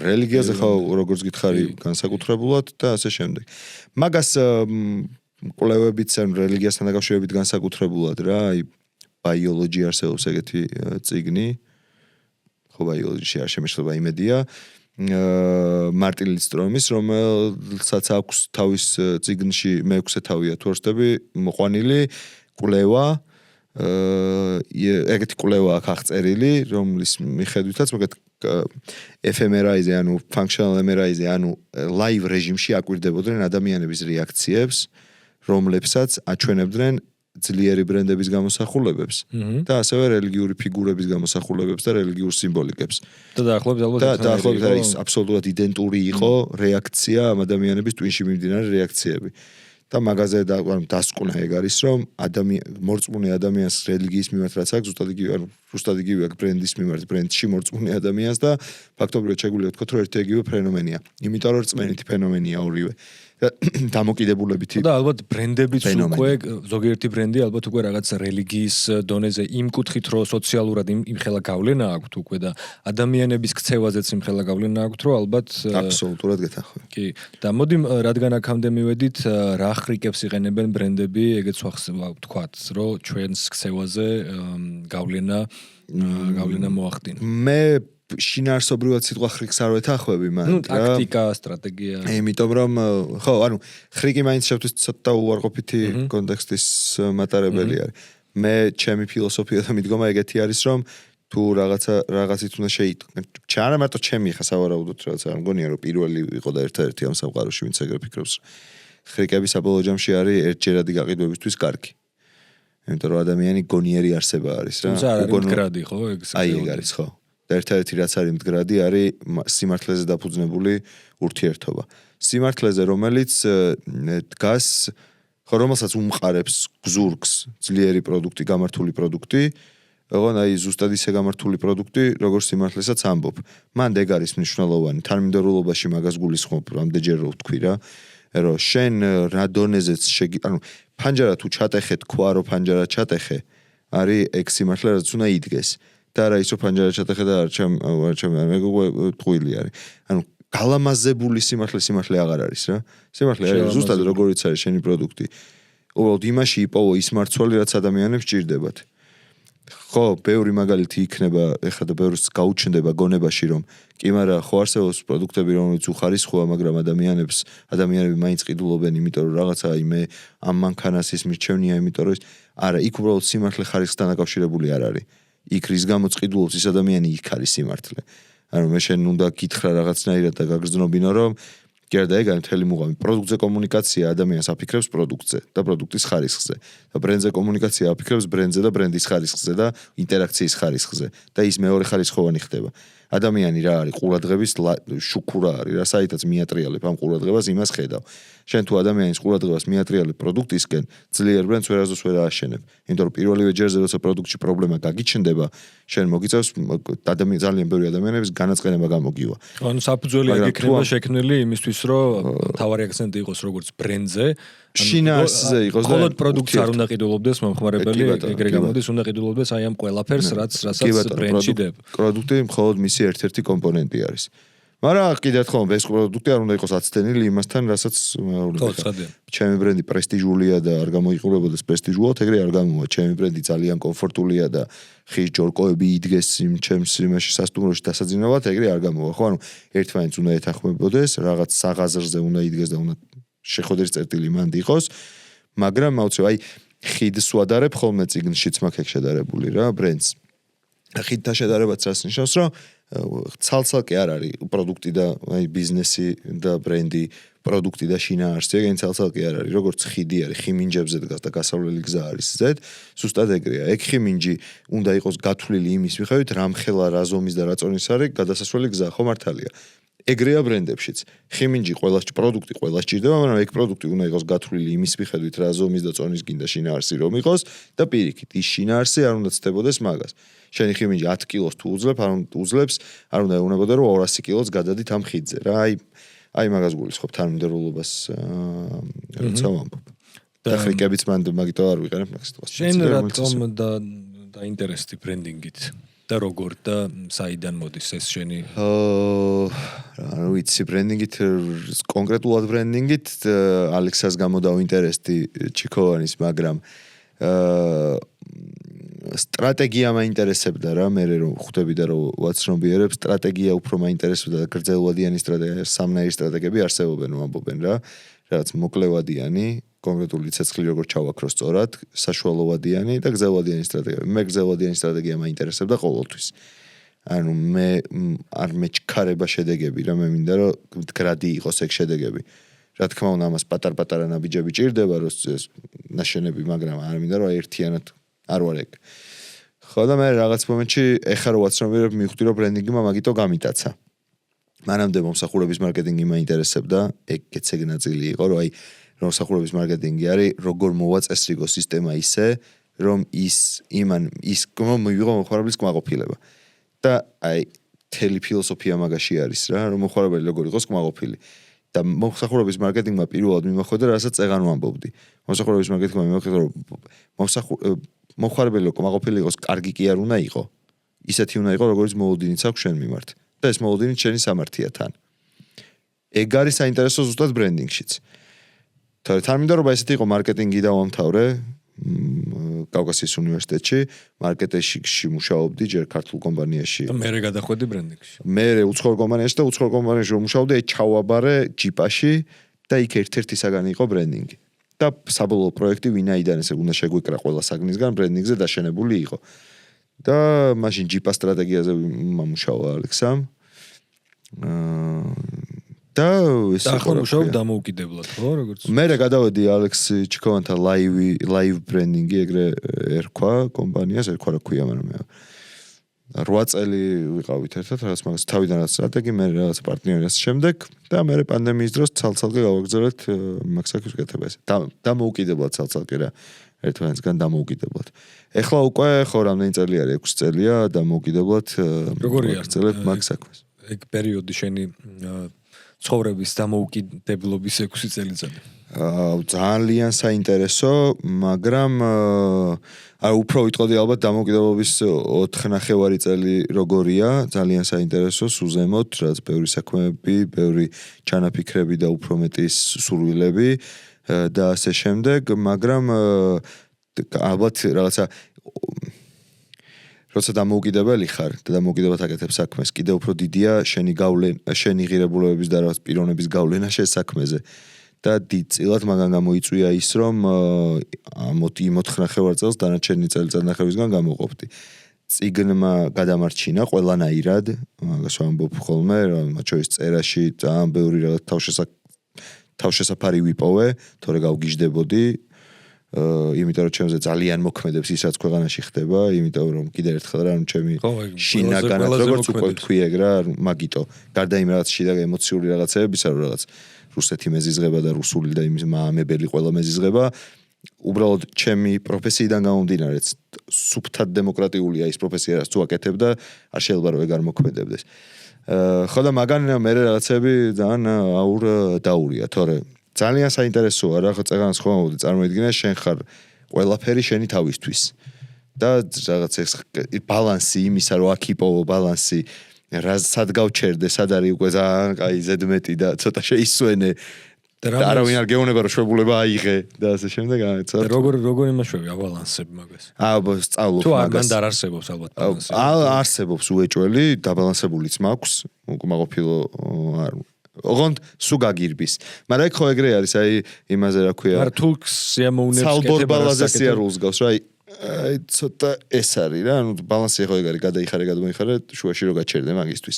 A: რელიგიაზე ხო როგორც გითხარი განსაკუთრებულად და ასე შემდეგ. მაგას კვლევებიც ან რელიგიასთან დაკავშირებით განსაკუთრებულად რა, აი ბიოლოგი არსებობს ეგეთი წიგნი. ხო ბიოლოგიაში არ შემეშლება იმედია. მარტინ ლისტრომის, რომელსაც აქვს თავის წიგნში მე-6 თავია თუ არ ვცდები, მოყვანილი კვლევა ეგეთი კვლევა აქვს აღწერილი, რომლის მიხედვითაც მაგათ fMRI-ზე, ანუ functional MRI-ზე, ანუ live რეჟიმში აკვირდებოდნენ ადამიანების რეაქციებს, რომლებსაც აჩვენებდნენ ძლიერი ბრენდების გამოსახულებებს და ასევე რელიგიური ფიგურების გამოსახულებებს და რელიგიურ სიმბოლიკებს.
B: და
A: დაახლოებით არის აბსოლუტურად იდენტური იყო რეაქცია ამ ადამიანების ტვინში მიმდინარე რეაქციები. და მაგაზე დასკვნა ეგ არის რომ მორწმუნე ადამიანს რელიგიის მიმართ რაც აქვს ზუსტად იგივე აქვს ბრენდის მიმართ ბრენდში მორწმუნე ადამიანს და ფაქტობრივად შეგვიძლია ვთქვათ რომ ერთი იგივე ფენომენია. იმიტომ რომ რწმენითი ფენომენია ორივე. დამოკიდებულებითი
B: და ალბათ ბრენდებიც უკვე ზოგიერთი ბრენდი ალბათ უკვე რაღაც რელიგიის დონეზე იმ კუთხით რომ სოციალურად იმხელა გავლენა აქვთ უკვე და ადამიანების ქცევაზეც იმხელა გავლენა აქვთ რომ ალბათ
A: აბსოლუტურად გეთანხმები.
B: კი და მოდი რადგან აქამდე მივედით რა ხრიკებს იყენებენ ბრენდები ეგეც ვთქვათ რომ ჩვენს ქცევაზე გავლენა მოახდინა.
A: მე შინაარსობრივად სიტყვა ხრიკს არ ვეთანხმები მან
B: რა. ტაქტიკა, სტრატეგია.
A: იმიტომ რომ ხო, ანუ ხრიკი მაინც შევთვის ცოტა უარყოფითი კონტექსტის მატარებელი არის. მე ჩემი ფილოსოფია და მიდგომა ეგეთი არის რომ თუ რაღაცით უნდა არა მარტო ჩემი ხა სავარაუდოდ რაღაც არ მგონია რომ პირველი იყო და ერთ-ერთი ამ სამყაროში ვინც ეგრე ფიქრობს. ხრიკები საბოლოო ჯამში არის ერთჯერადი გაყიდვებისთვის კარგი. იმიტომ რომ ადამიანი გონიერი არსება არის რა.
B: თუმცა არ არის მდგრადი ხო ეგ
A: საკითხი. აი ეგ არის ხო. და ერთ-ერთი რაც არის მდგრადი არის სიმართლეზე დაფუძნებული ურთიერთობა. სიმართლეზე რომელიც დგას ხო რომელსაც უმყარებს გზურგს ძლიერი პროდუქტი, გამართული პროდუქტი, ოღონდ აი ზუსტად ისე გამართული პროდუქტი, როგორც სიმართლესაც ამბობ. მან ეგ არის მნიშვნელოვანი. თანმიმდევრულობაში მაგას გულისხმობ, რამდენჯერ რო ვთქვი რა. რომ შენ რა დონეზეც ანუ ფანჯარა თუ ჩატეხე თქვა რომ ფანჯარა ჩატეხე არის ეგ სიმართლე რაც უნდა იდგეს და რა ისო ფანჯარა ჩატეხე და არჩემ მეგობრ ტყუილი არის ანუ გალამაზებული სიმართლე აღარ არის რა სიმართლე არის ზუსტად როგორიც არის შენი პროდუქტი უბრალოდ იმაში იპოვო ის მარცვალი რაც ადამიანებს ჭირდებათ ხო ბევრი მაგალითი იქნება ეხლა და ბევრს გაუჩნდება გონებაში რომ კი მაგრამ ხო არსებობს პროდუქტები რომელიც უხარისხოა მაგრამ ადამიანები მაინც ყიდულობენ იმიტომ რომ რაღაცა მე ამ მანქანას ის მირჩევნია იმიტომ რომ არა იქ უბრალოდ სიმართლე ხარისხთან დაკავშირებული არ არის იქ რის გამოც ყიდულობს ის ადამიანი იქ არის სიმართლე ანუ მე შენ უნდა გითხრა რაღაცნაირად და გაგრძნობინო რომ კი არა და ეგ არის მთელი მუღამი. პროდუქტზე კომუნიკაცია ადამიანს აფიქრებს პროდუქტზე და პროდუქტის ხარისხზე. და ბრენდზე კომუნიკაცია აფიქრებს ბრენდზე და ბრენდის ხარისხზე და ინტერაქციის ხარისხზე და ის მეორე ხარისხოვანი ხდება. ადამიანი რა არის ყურადღების შუქურა არის რა საერთოდ მიატრიალებ ამ ყურადღებას იმას ხედავ. შენ თუ ადამიანის ყურადღებას მიატრიალებ პროდუქტისკენ ძლიერ ბრენდს ვერასდროს ვერ ააშენებ. იმიტომ რომ პირველივე ჯერზე როცა პროდუქტში პრობლემა გაგიჩნდება, შენ მოგიწევს ძალიან ბევრი ადამიანების განაწყენება გამოგივა.
B: ანუ საფუძველი აქ იქნება შექმნილი იმისთვის, რომ თავარი აქცენტი იყოს როგორც ბრენდზე,
A: შინაარსზე იყოს და
B: მხოლოდ პროდუქტს არ უნდა ყიდულობდეს მომხმარებელი, ეგრე გამოდის, უნდა ყიდულობდეს აი ამ ყველაფერს, რასაც ბრენდში დებ.
A: პროდუქტი მხოლოდ მისი ერთ-ერთი კომპონენტი არის. მაგრამ კიდევ ხომ ეს პროდუქტი არ უნდა იყოს აცდენილი იმასთან, რასაც ჩემი ბრენდი პრესტიჟულია და არ გამოიყურებოდეს პრესტიჟულად, ეგრე არ გამოვა. ჩემი ბრენდი ძალიან კომფორტულია და ხის ჯორკოები იდგეს ჩემს იმაში სასტუმროში დასაძინებლად, ეგრე არ გამოვა. ხო, ანუ ერთმანეთს უნდა ეთანხმებოდეს, რაღაც საღაზრზე უნდა იდგეს და უნდა შეხოდერის წერტილი მანდ იყოს, მაგრამ აუცილებლად აი ხიდს ვადარებ ხოლმე წიგნშიც მაქვს ეგ შედარებული რა ბრენდს. ხიდთან შედარებაც რას ნიშნავს, რომ ცალ-ცალკე არ არის პროდუქტი და აი ბიზნესი და ბრენდი, პროდუქტი და შინაარსი, ეგ ცალ-ცალკე არ არის, როგორც ხიდი არის, ხიმინჯებზე დგას და გასავლელი გზა არის ზედ, ზუსტად ეგრეა. ეგ ხიმინჯი უნდა იყოს გათვლილი იმის მიხედვით, რამხელა, რა ზომის და რა წონის არის გადასასვლელი გზა, ხო მართალია. ეგრეა ბრენდებშიც. ხიმინჯი პროდუქტი ყველა სჭირდება, მაგრამ ეგ პროდუქტი უნდა იყოს გათვლილი იმის მიხედვით, რა ზომის და წონის გინდა შინაარსი რომ იყოს და პირიქით, ის შინაარსი არ უნდა ცდებოდეს მაგას. შენი ხიმინჯი 10 კილოს თუ უძლებს, არ უნდა ეუბნებოდა რომ 200 კილოს გადადით ამ ხიდზე რა. აი მაგას გულისხმობ თანმიმდევრულობას როცა ვამბობ. და ხრიკებიც მანდ მაგიტო არ ვიყენებ მაგ სიტყვას.
B: შენ რატომ დაინტერესდი ბრენდინგით? და როგორ და საიდან მოდის ეს შენი?
A: რა ვიცი ბრენდინგით კონკრეტულად ბრენდინგით ალექსას გამო დავინტერესდი ჩიქოვანის, მაგრამ სტრატეგია მაინტერესებდა რა, მე რომ ხვდები და რომ ვაცნობიერებ, სტრატეგია უფრო მაინტერესებდა და გრძელვადიანი სტრატეგია, სამნაირი სტრატეგიები არსებობენ, ვამბობენ რა, რაც მოკლევადიანი, კონკრეტული ცეცხლი როგორ ჩავაქრო სწორად, საშუალოვადიანი და გრძელვადიანი სტრატეგია. მე გრძელვადიანი სტრატეგია მაინტერესებდა ყოველთვის. ანუ მე არ მეჩქარება შედეგები რა, მე მინდა რომ მდგრადი იყოს ეგ შედეგები. რა თქმა უნდა, ამას პატარ-პატარა ნაბიჯები ჭირდება, რომ ნაშენები, მაგრამ არ მინდა რომ ერთიანად არ ვარ ეგ. ხო და მე რაღაც მომენტში ეხლა რო ვაცნობიერებ, მივხვდი რომ ბრენდინგმა მაგიტო გამიტაცა. მანამდე მომსახურების მარკეტინგი მაინტერესებდა, ეგეც ეგ ნაწილი იყო, რომ აი მომსახურების მარკეტინგი არის, როგორ მოვაწესრიგო სისტემა ისე, რომ ის მივიღო მომხმარებლის კმაყოფილება. და აი მთელი ფილოსოფია მაგაში არის რა, რომ მომხმარებელი როგორ იყოს კმაყოფილი. და მომსახურების მარკეტინგმა პირველად მიმოხვდა, რასაც წეღან ვამბობდი. მომსახურების მარკეტინგმა მიმოხვდა, რომ მომხმარებელი კმაყოფილი იყოს, კარგი კი არ უნდა იყო. ისეთი უნდა იყოს, როგორც მოლოდინიც აქვს შენ მიმართ. და ეს მოლოდინიც შენი სამართია თან. ეგ არის საინტერესო ზუსტად ბრენდინგშიც. თანმიმდევრობა ესეთი იყო მარკეტინგი დავამთავრე კავკასიის უნივერსიტეტში, მარკეტინგში მუშაობდი ჯერ ქართულ კომპანიაში.
B: და მე გადახვედი ბრენდინგში.
A: მე უცხოურ კომპანიაში და უცხოურ კომპანიაში მუშაობდი, ჩავაბარე ჯიპაში და იქ ერთ-ერთი საგანი იყო ბრენდინგი. და საბოლოო პროექტი ვინაიდან ესე უნდა შეგვიკრა ყველა საგნისგან ბრენდინგზე დაშენებული იყო. და მაშინ ჯიპა სტრატეგიაზე მამუშავა ალექსამ. და ეს
B: ახლა მუშაობ დამოუკიდებლად, ხო, როგორც?
A: მე გადავედი ალექს ჩიქოვანთან live branding-ი ეგრე ერქვა კომპანიას, ერქვა რა ქვია, მაგრამ მე 8 წელი ვიყავით ერთად, რაღაც მაგას თავიდანაც სტრატეგი, მე რაღაც პარტნიორის შემდეგ და მე პანდემიის დროს ცალ-ცალკე გავაგრძელებთ მაგსაკის კეთებას. დამოუკიდებლად ცალ-ცალკე რა ერთმანეთსგან დამოუკიდებლად. ეხლა უკვე ხო რამდენი წელი არის? 6 წელია დამოუკიდებლად ვაგრძელებთ მაგ საქმეს.
B: ეგ პერიოდი შენი ცხოვრების დამოუკიდებლობის 6 წელიწადი.
A: ძალიან საინტერესო, მაგრამ უფრო ვიტყოდი ალბათ დამოუკიდებლობის 4.5 წელი როგორია, ძალიან საინტერესო, სუზემოთ, რაც ბევრი საქმეები, ბევრი ჩანაფიქრები და უფრო მეტი სურვილები და ასე შემდეგ, მაგრამ ალბათ რაღაცა როცა დამოუკიდებელი ხარ და დამოუკიდებლად აკეთებ საქმეს, კიდევ უფრო დიდია შენი ღირებულებების და რაღაც პიროვნების გავლენა შენ საქმეზე. და დიდწილად მაგან გამოიწვია ის, რომ 4.5 წელს დანარჩენი წელიწადნახევისგან გამოყოფდი. წიგნმა გადამარჩინა ყველანაირად, მაგას ვამბობ ხოლმე, მათ შორის წერაში ძალიან ბევრი რაღაც თავშესაფარი ვიპოვე, თორე გავგიჟდებოდი, იმიტომ რომ ჩემზე ძალიან მოქმედებს ის რაც ქვეყანაში ხდება, იმიტომ რომ კიდევ ერთხელ რა ჩემი შინაგანად როგორც უკვე თქვი ეგ რა, მაგიტო, გარდა იმ რაღაც შიდა ემოციური რაღაცებისა, რომ რაღაც რუსეთი მეზიზღება და რუსული და იმის მაამებელი ყველა მეზიზღება, უბრალოდ ჩემი პროფესიიდან გამომდინარეც სუფთად დემოკრატიულია ის პროფესია, რაც თუ აკეთებ და არ შეიძლება რომ ეგ არ მოქმედებდეს. ხო და მაგან მე რაღაცები ძალიან დაურია, თორე ძალიან საინტერესოა რა, ხო წეგანს ხომ მოდი წარმოიდგინე შენ ხარ ყველაფერი შენი თავისთვის. და რაღაც ეს ბალანსი იმისა რომ აქ იპოვო ბალანსი რა სად გავჩერდე, სად არის უკვე ძალიან კაი ზედმეტი და ცოტა შეისვენე. და არავინ არ გეუბნება რომ შვებულება აიღე და ასე შემდეგ და
B: როგორ იმაშვები აბალანსები მაგას.
A: სწავლობ
B: მაგას. თუ არ არ არსებობს ალბათ ბალანსი.
A: არსებობს უეჭველი, დაბალანსებულიც მაქვს, უკმაყოფილო ოღონდ სულ გაგირბის. მაგრამ ეგ ხო ეგრე არის, აი იმაზე რა ქვია.
B: მაგრამ თუ სიამოვნებს
A: სალბორბალაზე სიარულს გავს რა, აი ცოტა ეს არის რა, ანუ ბალანსი ხო ეგ არის, გადაიხარე, გადმოიხარე, შუაში რო გაჩერდე მაგისთვის.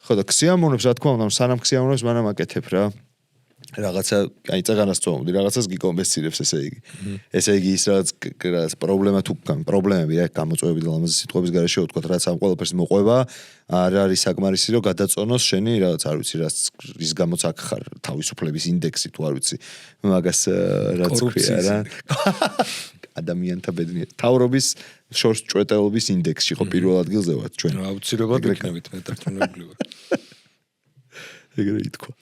A: ხო და სიამოვნებს რა თქმა უნდა, სანამ სიამოვნებს მანამ აკეთებ რა. რაღაცა, აი წაღანას წვომდი, რაღაცას გიკომპენსირებს ესე იგი. ესე იგი ის რაღაც პრობლემა თუ პრობლემები რა გამოწვევები და ლამაზი სიტყვების გარეშე ვთქვათ, რაც ამ ყველაფერს მოყვება, არ არის საკმარისი რომ გადაწონოს შენი რაღაც არ ვიცი რაც რის გამოც აქ ხარ, თავისუფლების ინდექსი თუ არ ვიცი, მაგას რაც ქვია რა. ადამიანთა ბედნიერ თავრობის შორს ჭვეტელობის ინდექსში ხო პირველ ადგილზე ვართ ჩვენ.
B: აუცილებლად ვიქნებით მე დარწმუნებული ვარ.
A: ეგრე ითქვა.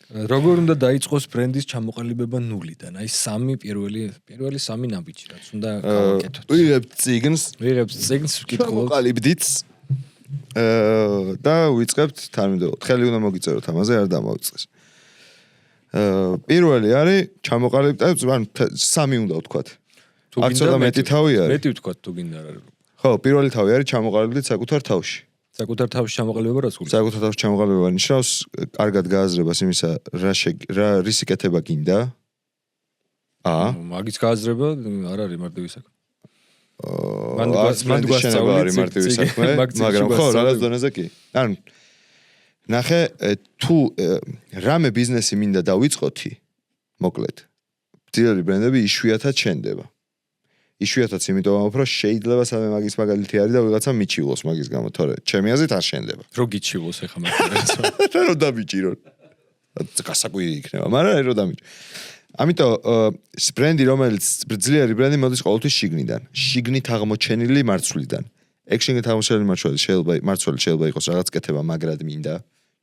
B: როგორ უნდა დაიწყოს ბრენდის ჩამოყალიბება ნულიდან? აი პირველი სამი ნაბიჯი რაც უნდა გავაკეთოთ.
A: ვიღებთ წიგნს,
B: ვკითხულობთ.
A: ჩამოყალიბდით და ვიწყებთ თანმიმდევრულად. ხელი უნდა მოგიწეროთ ამაზე, არ დამავიწყეს. პირველი არის ჩამოყალიბდა, ანუ სამი უნდა ვთქვათ. არ ცოტა მეტი თავი არის.
B: მეტი ვთქვათ თუ გინდა რა.
A: ხო, პირველი თავი არის ჩამოყალიბდით საკუთარ თავში.
B: საკუთარ თავში ჩამოყალიბება რას გულისხმობს?
A: საკუთარ თავში ჩამოყალიბება ნიშნავს კარგად გააზრებას იმისა, რა რისი კეთება გინდა.
B: მაგის გააზრება არ არის მარტივი საქმე.
A: მან გვასწავლი მარტივი საქმე, მაგრამ ხო, რაღაც დონეზე კი. ანუ ნახე, თუ რამე ბიზნესი მინდა დავიწყოთი, მოკლედ. ძლიერი ბრენდები იშვიათად შენდება. იშვიათად იმიტომ რომ შეიძლება სამე მაგის მაგალითი არის და ვიღაცა მიჩივლოს მაგის გამო, თორე ჩემი აზრით არ შენდება.
B: რო გიჩივლოს ახლა მაგას.
A: და რო დამიჭირონ. გასაკვირი იქნება, მაგრამ რო დამიჭირონ. ამიტომ ბრენდი რომელიც ძლიერი ბრენდი მოდის ყოველთვის შიგნიდან. შიგნით აღმოჩენილი მარცვლიდან. ეგ შიგნით აღმოჩენილი მარცვალი შეიძლება იყოს რაღაც კეთება მაგრად მინდა.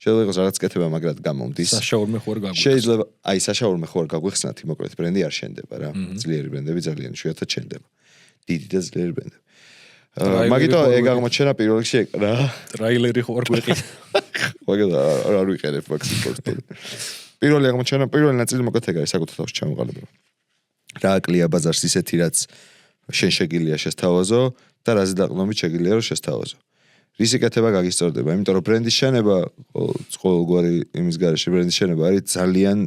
A: შეიძლება იყოს რაღაც კეთება მაგრად გამომდის.
B: საშაურმე ხوار გაგვიხსნათ.
A: შეიძლება აი საშაურმე ხوار გაგვიხსნათ, მოკლედ ბრენდი არ შენდება რა. ძლიერი ბრენდები ძალიან იშვიათად შენდება. დიდი და ძლიერი ბრენდები. მაგიტომ ეგ აღმოჩენა პირველ რიგში რა.
B: ტრაილერი ხوار გვიყიდა.
A: მაგა არ ვიყენებ მაქსიმუმს. პირველი აღმოჩენა, პირველი ნაწილი მოკლედ ეგ არის საკუთარ თავში ჩამოყალიბება. რა აკლია ბაზარს ისეთი რაც შენ შეგიძლია შესთავაზო და რაზე დაყრდნობით შეგიძლია რომ შესთავაზო. რისი კეთება გაგისწორდება, იმიტომ რომ ბრენდის შენება ყოველგვარი იმის გარეშე ბრენდის შენება არის ძალიან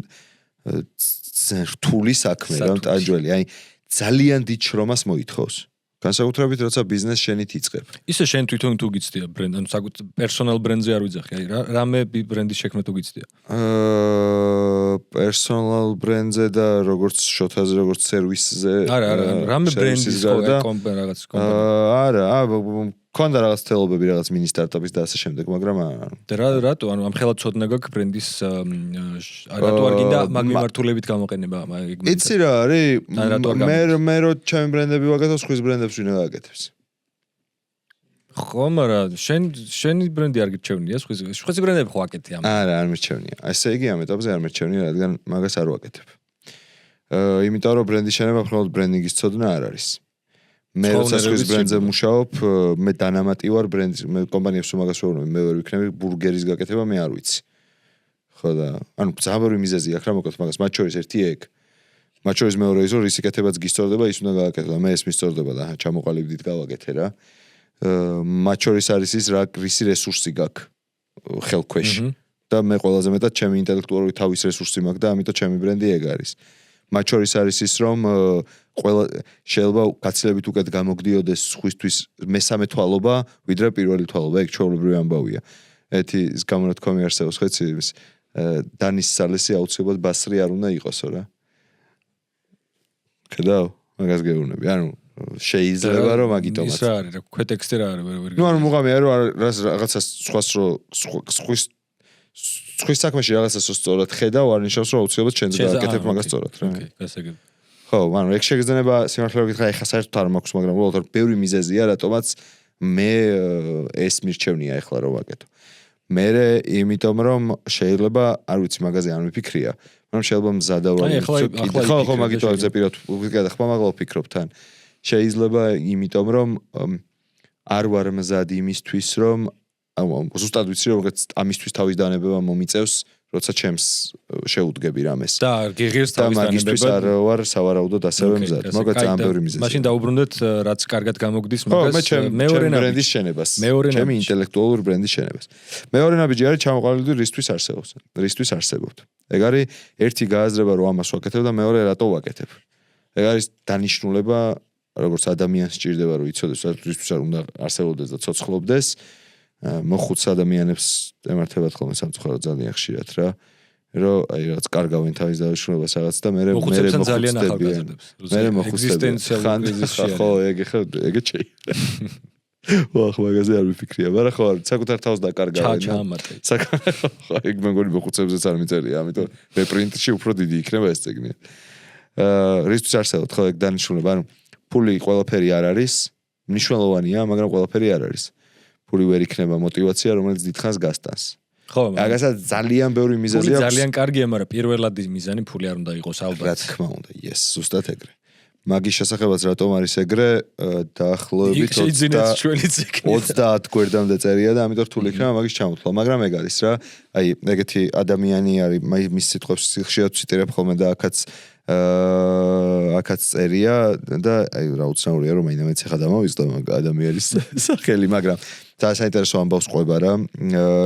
A: რთული საქმე, რა ტანჯველი, აი ძალიან დიდ შრომას მოითხოვს. განსაკუთრებით როცა ბიზნეს შენით იწყებ.
B: ისე შენ თვითონ თუ გიცდია ბრენდ, ანუ საკუთარ პერსონალ ბრენდზე არ ვიძახი, აი რამე ბრენდის შექმნა თუ გიცდია.
A: პერსონალ ბრენდზე და როგორც შოთაზე, როგორც სერვისზე.
B: არა, რამე ბრენდის რაღაც
A: არა, კონდა რაღაც თელობები, რაღაც mini startup-ის და ასე შემდეგ, მაგრამ
B: რატო, ანუ ამ ხელად ცოდნა გაქვს ბრენდის რატო არ გინდა მაგ მიმართულებით გამოყენება ეგ მე.
A: იცი რა არის? მე რო ჩემი ბრენდები ვაკეთებ, სხვის ბრენდებს ვინ გააკეთებს?
B: ხო, მაგრამ შენი ბრენდი არ გირჩევნია, სხვისი ბრენდები ხო აკეთე ამ.
A: არა, არ მერჩევნია. ესე იგი ამ ეტაპზე არ მერჩევნია, რადგან მაგას არ ვაკეთებ. იმიტომ რომ ბრენდის შენება მხოლოდ ბრენდინგის ცოდნა არ არის. მე როცა სხვის ბრენდზე მუშაობ, მე დანამატი ვარ ბრენდის, მე კომპანიებს უმაგას ვეუბნები, მე ვერ ვიქნები ბურგერის გაკეთება, მე არ ვიცი. ხო და ანუ ძალიან ბევრი მიზეზი აქვს რა მოკლედ მაგას, მათ შორის ერთი ეგ. მათ შორის მეორე ის რომ რისი კეთებაც გისწორდება, ის უნდა გააკეთო და მე ეს მისწორდება და ჩამოყალიბდით გავაკეთე რა. მათ შორის არის ის რა რისი რესურსი გაქვს ხელქვეშ და მე ყველაზე მეტად ჩემი ინტელექტუალური თავის რესურსი მაქვს და ამიტომ ჩემი ბრენდი ეგ არის. მათ შორის არის ის რომ ყველა შეიძლება გაცილებით უკეთ გამოგდიოდეს სხვისთვის მესამე თვალობა ვიდრე პირველი თვალობა ეგ ჩვეულებრივი ამბავია ერთი ის გამონათქვამი არსებობს ხო იცი ის დანის სალესი აუცილებლად ბასრი არ უნდა იყოსო რა ხედავ მაგას გეუბნები ანუ შეიძლება რომ მაგიტომაც
B: ის რა არის რა ქვეტექსტი რა არის
A: ნუ ანუ მუღამია რომ რაღაცა სხვას რო სხვის საქმეში რაღაცას სწორად ხედავ არ ნიშნავს რომ აუცილებლად შენზე გააკეთებ მაგას სწორად რა
B: ოკეი გასაგები
A: ხო ანუ ეგ შეგრძნება სიმართლე რომ გითხრა ეხა საერთოდ არ მაქვს მაგრამ უბრალოდ ბევრი მიზეზია რატომაც მე ეს მირჩევნია ეხლა რომ ვაკეთო მე იმიტომ რომ შეიძლება არ ვიცი მაგაზე არ მიფიქრია მაგრამ შეიძლება მზადავალი ხო მაგითო ზე პირად გადახმა მაგალ ვფიქრობ თან შეიძლება იმიტომ რომ არ ვარ მზად იმისთვის რომ ზუსტად ვიცი რომ ამისთვის თავის დანებება მომიწევს როცა ჩემს შეუდგები რამეს
B: და გიღირს თავის
A: დანებებას არ ვარ სავარაუდოდ ასევე მზად მაგაც ძალიან ბევრი მიზეზია
B: მაშინ დაუბრუნდეთ რაც კარგად გამოგდის მაგას
A: მეორე ბრენდის შენებას ჩემი ინტელექტუალური ბრენდის შენებას მეორე ნაბიჯი არის ჩამოყალიბდი რისთვის არსებობთ ეგ არის ერთი გააზრება რომ ამას ვაკეთებ და მეორე რატო ვაკეთებ ეგ არის დანიშნულება როგორც ადამიანს სჭირდება რომ იცოდეს რისთვის არ უნდა არსებობდეს და ცოცხლობდეს მოხუც ადამიანებს ემართებათ ხოლმე სამწუხაროდ ძალიან ხშირად რა რომ აი რაღაც კარგავენ თავის დანიშნულებას რაღაც და მე
B: ძალიან ახალგაზრდებს ეგზისტენციალური კრიზისში
A: ხო ეგ ჩეი ვახ მაგაზე არ მიფიქრია მაგრამ ხო საკუთარ თავს დაკარგავენ ხო ეგ მეგონი მოხუცებზეც არ მიწერია ამიტომ რეპრინტში უფრო დიდი იქნება ეს წიგნი რისთვის არსებობთ ხო ეგ დანიშნულება ანუ ფული ყველაფერი არ არის მნიშვნელოვანია მაგრამ ყველაფერი არ არის ფული ვერ იქნება мотиваცია რომელიც დიდხანს გასტანს
B: ხო
A: მაგასაც ძალიან ბევრი მიზეზი აქვს
B: ძალიან კარგია მაგრამ პირველადი მიზანი ფული არ უნდა იყოს ალბათ
A: რა თქმა უნდა yes ზუსტად ეგრე მაგის შესახებაც რატომ არის ეგრე დაახლოებით 30 გვერდამდე წერია და ამიტომ რთული იქნება მაგის ჩამოთვლა მაგრამ ეგ არის რა აი ეგეთი ადამიანი არის მის სიტყვებს ხშირად ციტირებ ხოლმე და აქაც წერია და აი რა უცნაურია რომ მაინც ახლა დამოვიწყდა ადამიანის სახელი მაგრამ და საინტერესო ამბავს ყვება რა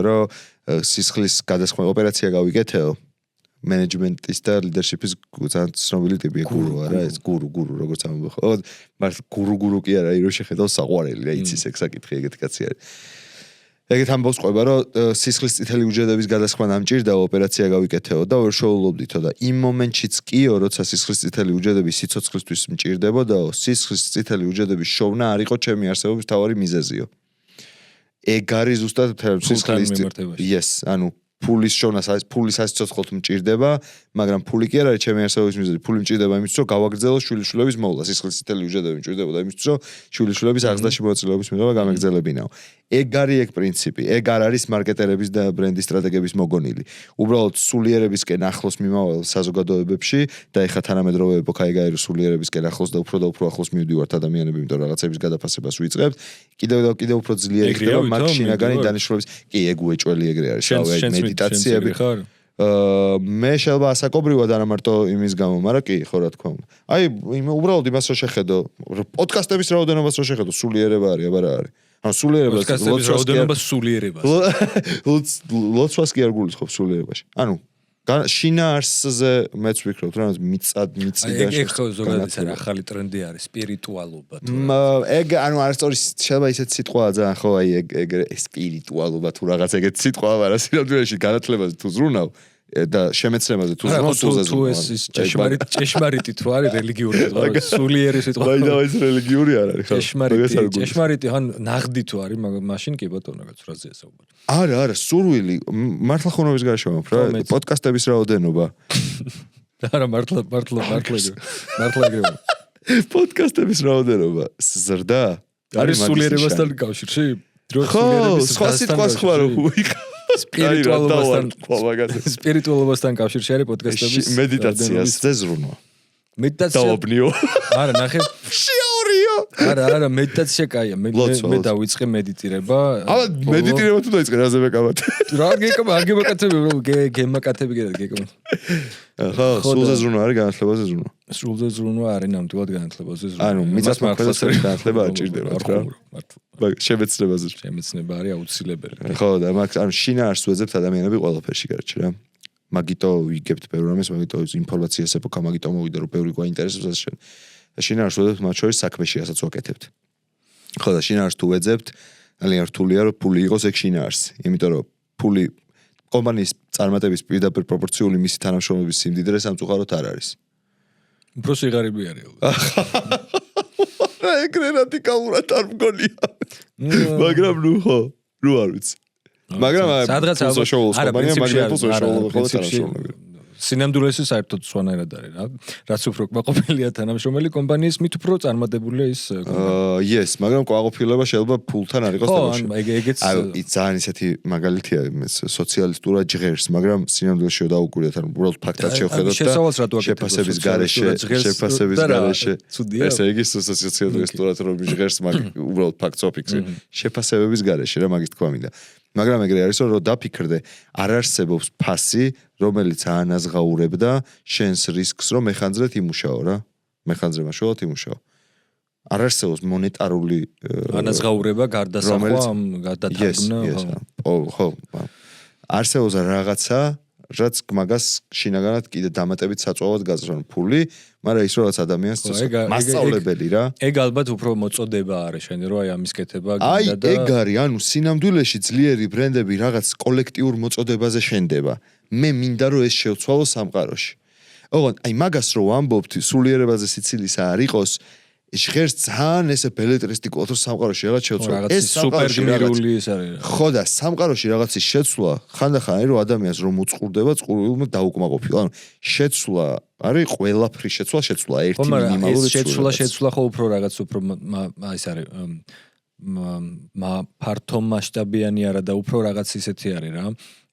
A: რომ სისხლის გადასხმა ოპერაცია გავიკეთეო მენეჯმენტის და ლიდერშიპის ძალიან ცნობილი ტიპია გურუ არა ეს გურუ როგორც ამბობ ხო მაგრამ გურუ კი არა ირო შეხედავ საყვარელი რა იცის ეგ საკითხი ეგეთი კაცი არის ეგეთ ამბავს ყვება რომ სისხლის წითელი უჯრედების გადასხმა დამჭირდა ოპერაცია გავიკეთეო და ვერ შეულობდითო და იმ მომენტშიც კიო როცა სისხლის წითელი უჯრედები სიცოცხლისთვის მჭირდებოდაო სისხლის წითელი უჯრედების შოვნა არ იყო ჩემი არსებობის თავარი მიზეზიო ეგ არის ზუსტად სისხლის yes ანუ ფულის შოვნას ფულის სიცოცხლოდ მჭირდება მაგრამ ფული კი არ არის ჩემი არსებობის მიზეზი ფული მჭირდება იმისთვის რომ გავაგრძელო შვილიშვილების მოვლა სისხლის წითელი უჯრედები მჭირდებოდა იმისთვის რომ შვილიშვილების აღზრდაში მონაწილეობის მიღება გამეგრძელებინაო ეგ არის ეგ პრინციპი ეგ არ არის მარკეტერების და ბრენდის სტრატეგების მოგონილი უბრალოდ სულიერებისკენ ახლოს მიმავალ საზოგადოებებში და ეხა თანამედროვე ეპოქა ეგ არის სულიერებისკენ ახლოს და უფრო ახლოს მივდივართ ადამიანები იმიტომ რაღაცების გადაფასებას ვიწყებთ კიდევ უფრო ძლიერი ხდება მაგ შინაგანი დანიშნულების კი ეგ უეჭველი ეგრე არის შავი მედიტაციები მე შეიძლება ასაკობრივად არა მარტო იმის გამო მაგრამ კი ხო რა თქმა უნდა აი უბრალოდ იმას რო შეხედო პოდკასტების რაოდენობას რო შეხედო სულიერება არის აბა რა არის ანუ სულიერებას ლოცვას კი არ გულისხმობს სულიერებაში ანუ შინაარსზე მეც ვფიქრობ რომ მიწიდან
B: ეგ ხო ზოგადად არა ახალი ტრენდი არის სპირიტუალობა
A: ეგ ანუ არასწორი შეიძლება ისეთ სიტყვაა ძალიან ხო აი ეგ სპირიტუალობა თუ რაღაც ეგეთ სიტყვა მაგრამ სინამდვილეში განათლებაზე თუ ზრუნავ და შემეცნებაზე თუ ზრუნავ სულზე
B: თუ ეს ჭეშმარიტი თუ არის რელიგიური სიტყვა სულიერი სიტყვა
A: მაინც ეს რელიგიური არ არის
B: ხო ჭეშმარიტი ან ნაღდი თუ არის მაშინ კი ბატონო რაღაც ფრაზეა საუბარი
A: არა სურვილი მართლა ხონობის გარშემო რა პოდკასტების რაოდენობა
B: არა მართლა ეგრევა
A: პოდკასტების რაოდენობა ზრდა
B: არის სულიერებასთან კავშირში
A: ხო სხვა სიტყვას ხმარო
B: სპირიტუალობასთან კავშირში არის პოდკასტების
A: მედიტაციას ზრუნვა
B: მედიტაცია
A: დაობნიო
B: არა ნახე
A: შეორიო
B: არა მედიტაცია კაია მე დავიწყე მედიტირება
A: აბა მედიტირება თუ დაიწყე რაზე მეკავად
B: რა გეკავ გემაკათები გეკავ
A: ხო სულზე ზრუნვა არის განათლებაზე ზრუნვა
B: სულზე ზრუნვა არის ნამდვილად განათლებაზე ზრუნვა
A: ანუ მიწას მართლაც განათლება არ ჭირდება რა შემეცნება არის
B: აუცილებელი
A: ხო და მაგ ანუ შინაარს უეძებთ ადამიანები ყველაფერში გარჩე რა მაგიტო ვიგებთ ბევრ რამეს, მაგიტო ინფორმაციას ეპოქა, მაგიტო მოვიდა რომ ბევრი გვაინტერესებს შენ. შინაარს ვეძებთ მათ შორის საქმეში ასაც ვაკეთებთ. ხო და შინაარს თუ ვეძებთ, ძალიან რთულია რომ ფული იყოს ეგ შინაარსი, იმიტომ რომ ფული კომპანიის წარმატების პირდაპირ პროპორციული მისი თანამშრომლების სიმდიდრე სამწუხაროდ არ არის.
B: უფრო სიღარიბე არის.
A: ეგრე რადიკალურად არ მგონია. მაგრამ ნუ ხო, ნუ არ ვიცი. მაგრამ
B: სადღაც
A: ალბათ
B: სინამდვილეში საერთოდ სხვანაირად არის რა. რაც უფრო კმაყოფილია თანამშრომელი კომპანიის, მით უფრო წარმატებულია ის კომპანია.
A: Yes, მაგრამ კმაყოფილება შეიძლება ფულთან არ იყოს
B: თამაში. ხო, ეგეც
A: ძალიან ისეთი მაგალითია სოციალისტურად ჟღერს, მაგრამ სინამდვილეში დაუკვირდეთ, ან უბრალოდ ფაქტად შევხედოთ და შეფასების გარეშე ესე იგი სოციალისტურად რომ ჟღერს, მაგრამ უბრალოდ ფაქტს ოფიქსი შეფასებების გარეშე რა მაგის თქვა მინდა. მაგრამ ეგრე არის რომ დაფიქრდე არ არსებობს ფასი რომელიც აანაზღაურებდა შენს რისკს რომ მეხანძრეთ იმუშაო რა მეხანძრება შუალად იმუშაო არ არსებობს მონეტარული
B: ანაზღაურება გარდასახვა ამ გადათარგმნა
A: ხო არსებობს რაღაცა რაც მაგას შინაგანად კიდე დამატებით საწვავად გაზრდონ ფული მაგრამ ის რაღაც ადამიანს მასწავლებელი რა
B: ეგ ალბათ უფრო მოწოდება არის შენ რომ აი ამის კეთება
A: გინდა და აი ეგ არის ანუ სინამდვილეში ძლიერი ბრენდები რაღაც კოლექტიურ მოწოდებაზე შენდება მე მინდა რომ ეს შევცვალო სამყაროში ოღონდ აი მაგას რო ვამბობთ სულიერებაზე სიცილის არ იყოს ჟღერს ძალიან ესე ბელეტრისტიკულად რომ სამყაროში რაღაც შევცვალო
B: ეს სუპერ გმირული ის არის
A: ხო და სამყაროში რაღაცის შეცვლა ხანდახან არის რომ ადამიანს რომ უწყურდება წყურვილმა დაუკმაყოფილ ანუ შეცვლა არის ყველაფრის შეცვლა ერთი მინიმალური
B: შეცვლა ხო უფრო რაღაც უფრო ის არის ფართო მასშტაბიანი არა და უფრო რაღაც ისეთი არის რა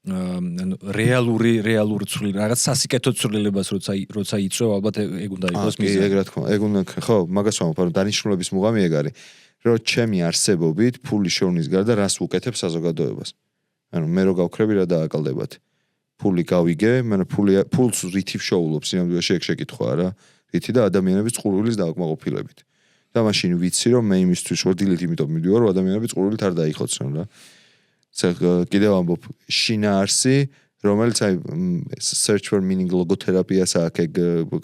B: რეალური ცვლილება რაღაც სასიკეთო ცვლილებას როცა იწვევ ალბათ ეგ უნდა იყოს მიზანი
A: ეგ რა თქმა ეგ უნდა ხო მაგას ვამბობ რომ დანიშნულების მუღამი ეგ არის რომ ჩემი არსებობით ფული შოვნის გარდა რას ვუკეთებ საზოგადოებას ანუ მე რო გავქრები რა დააკალდებათ ფული გავიგე მე ფულს რითი ვშოულობ სინამდვილეში ეგ შეკითხვა რა რითი და ადამიანების წყურვილის დააკმაყოფილებით და მაშინ ვიცი რომ მე იმისთვის ვორდილით იმიტომ მივიდივარ რომ ადამიანები წყურვილით არ დაიხოცონ რა კიდევ ამბობ შინაარსი რომელიც აი search for meaning ლოგოთერაპიას აქ ეგ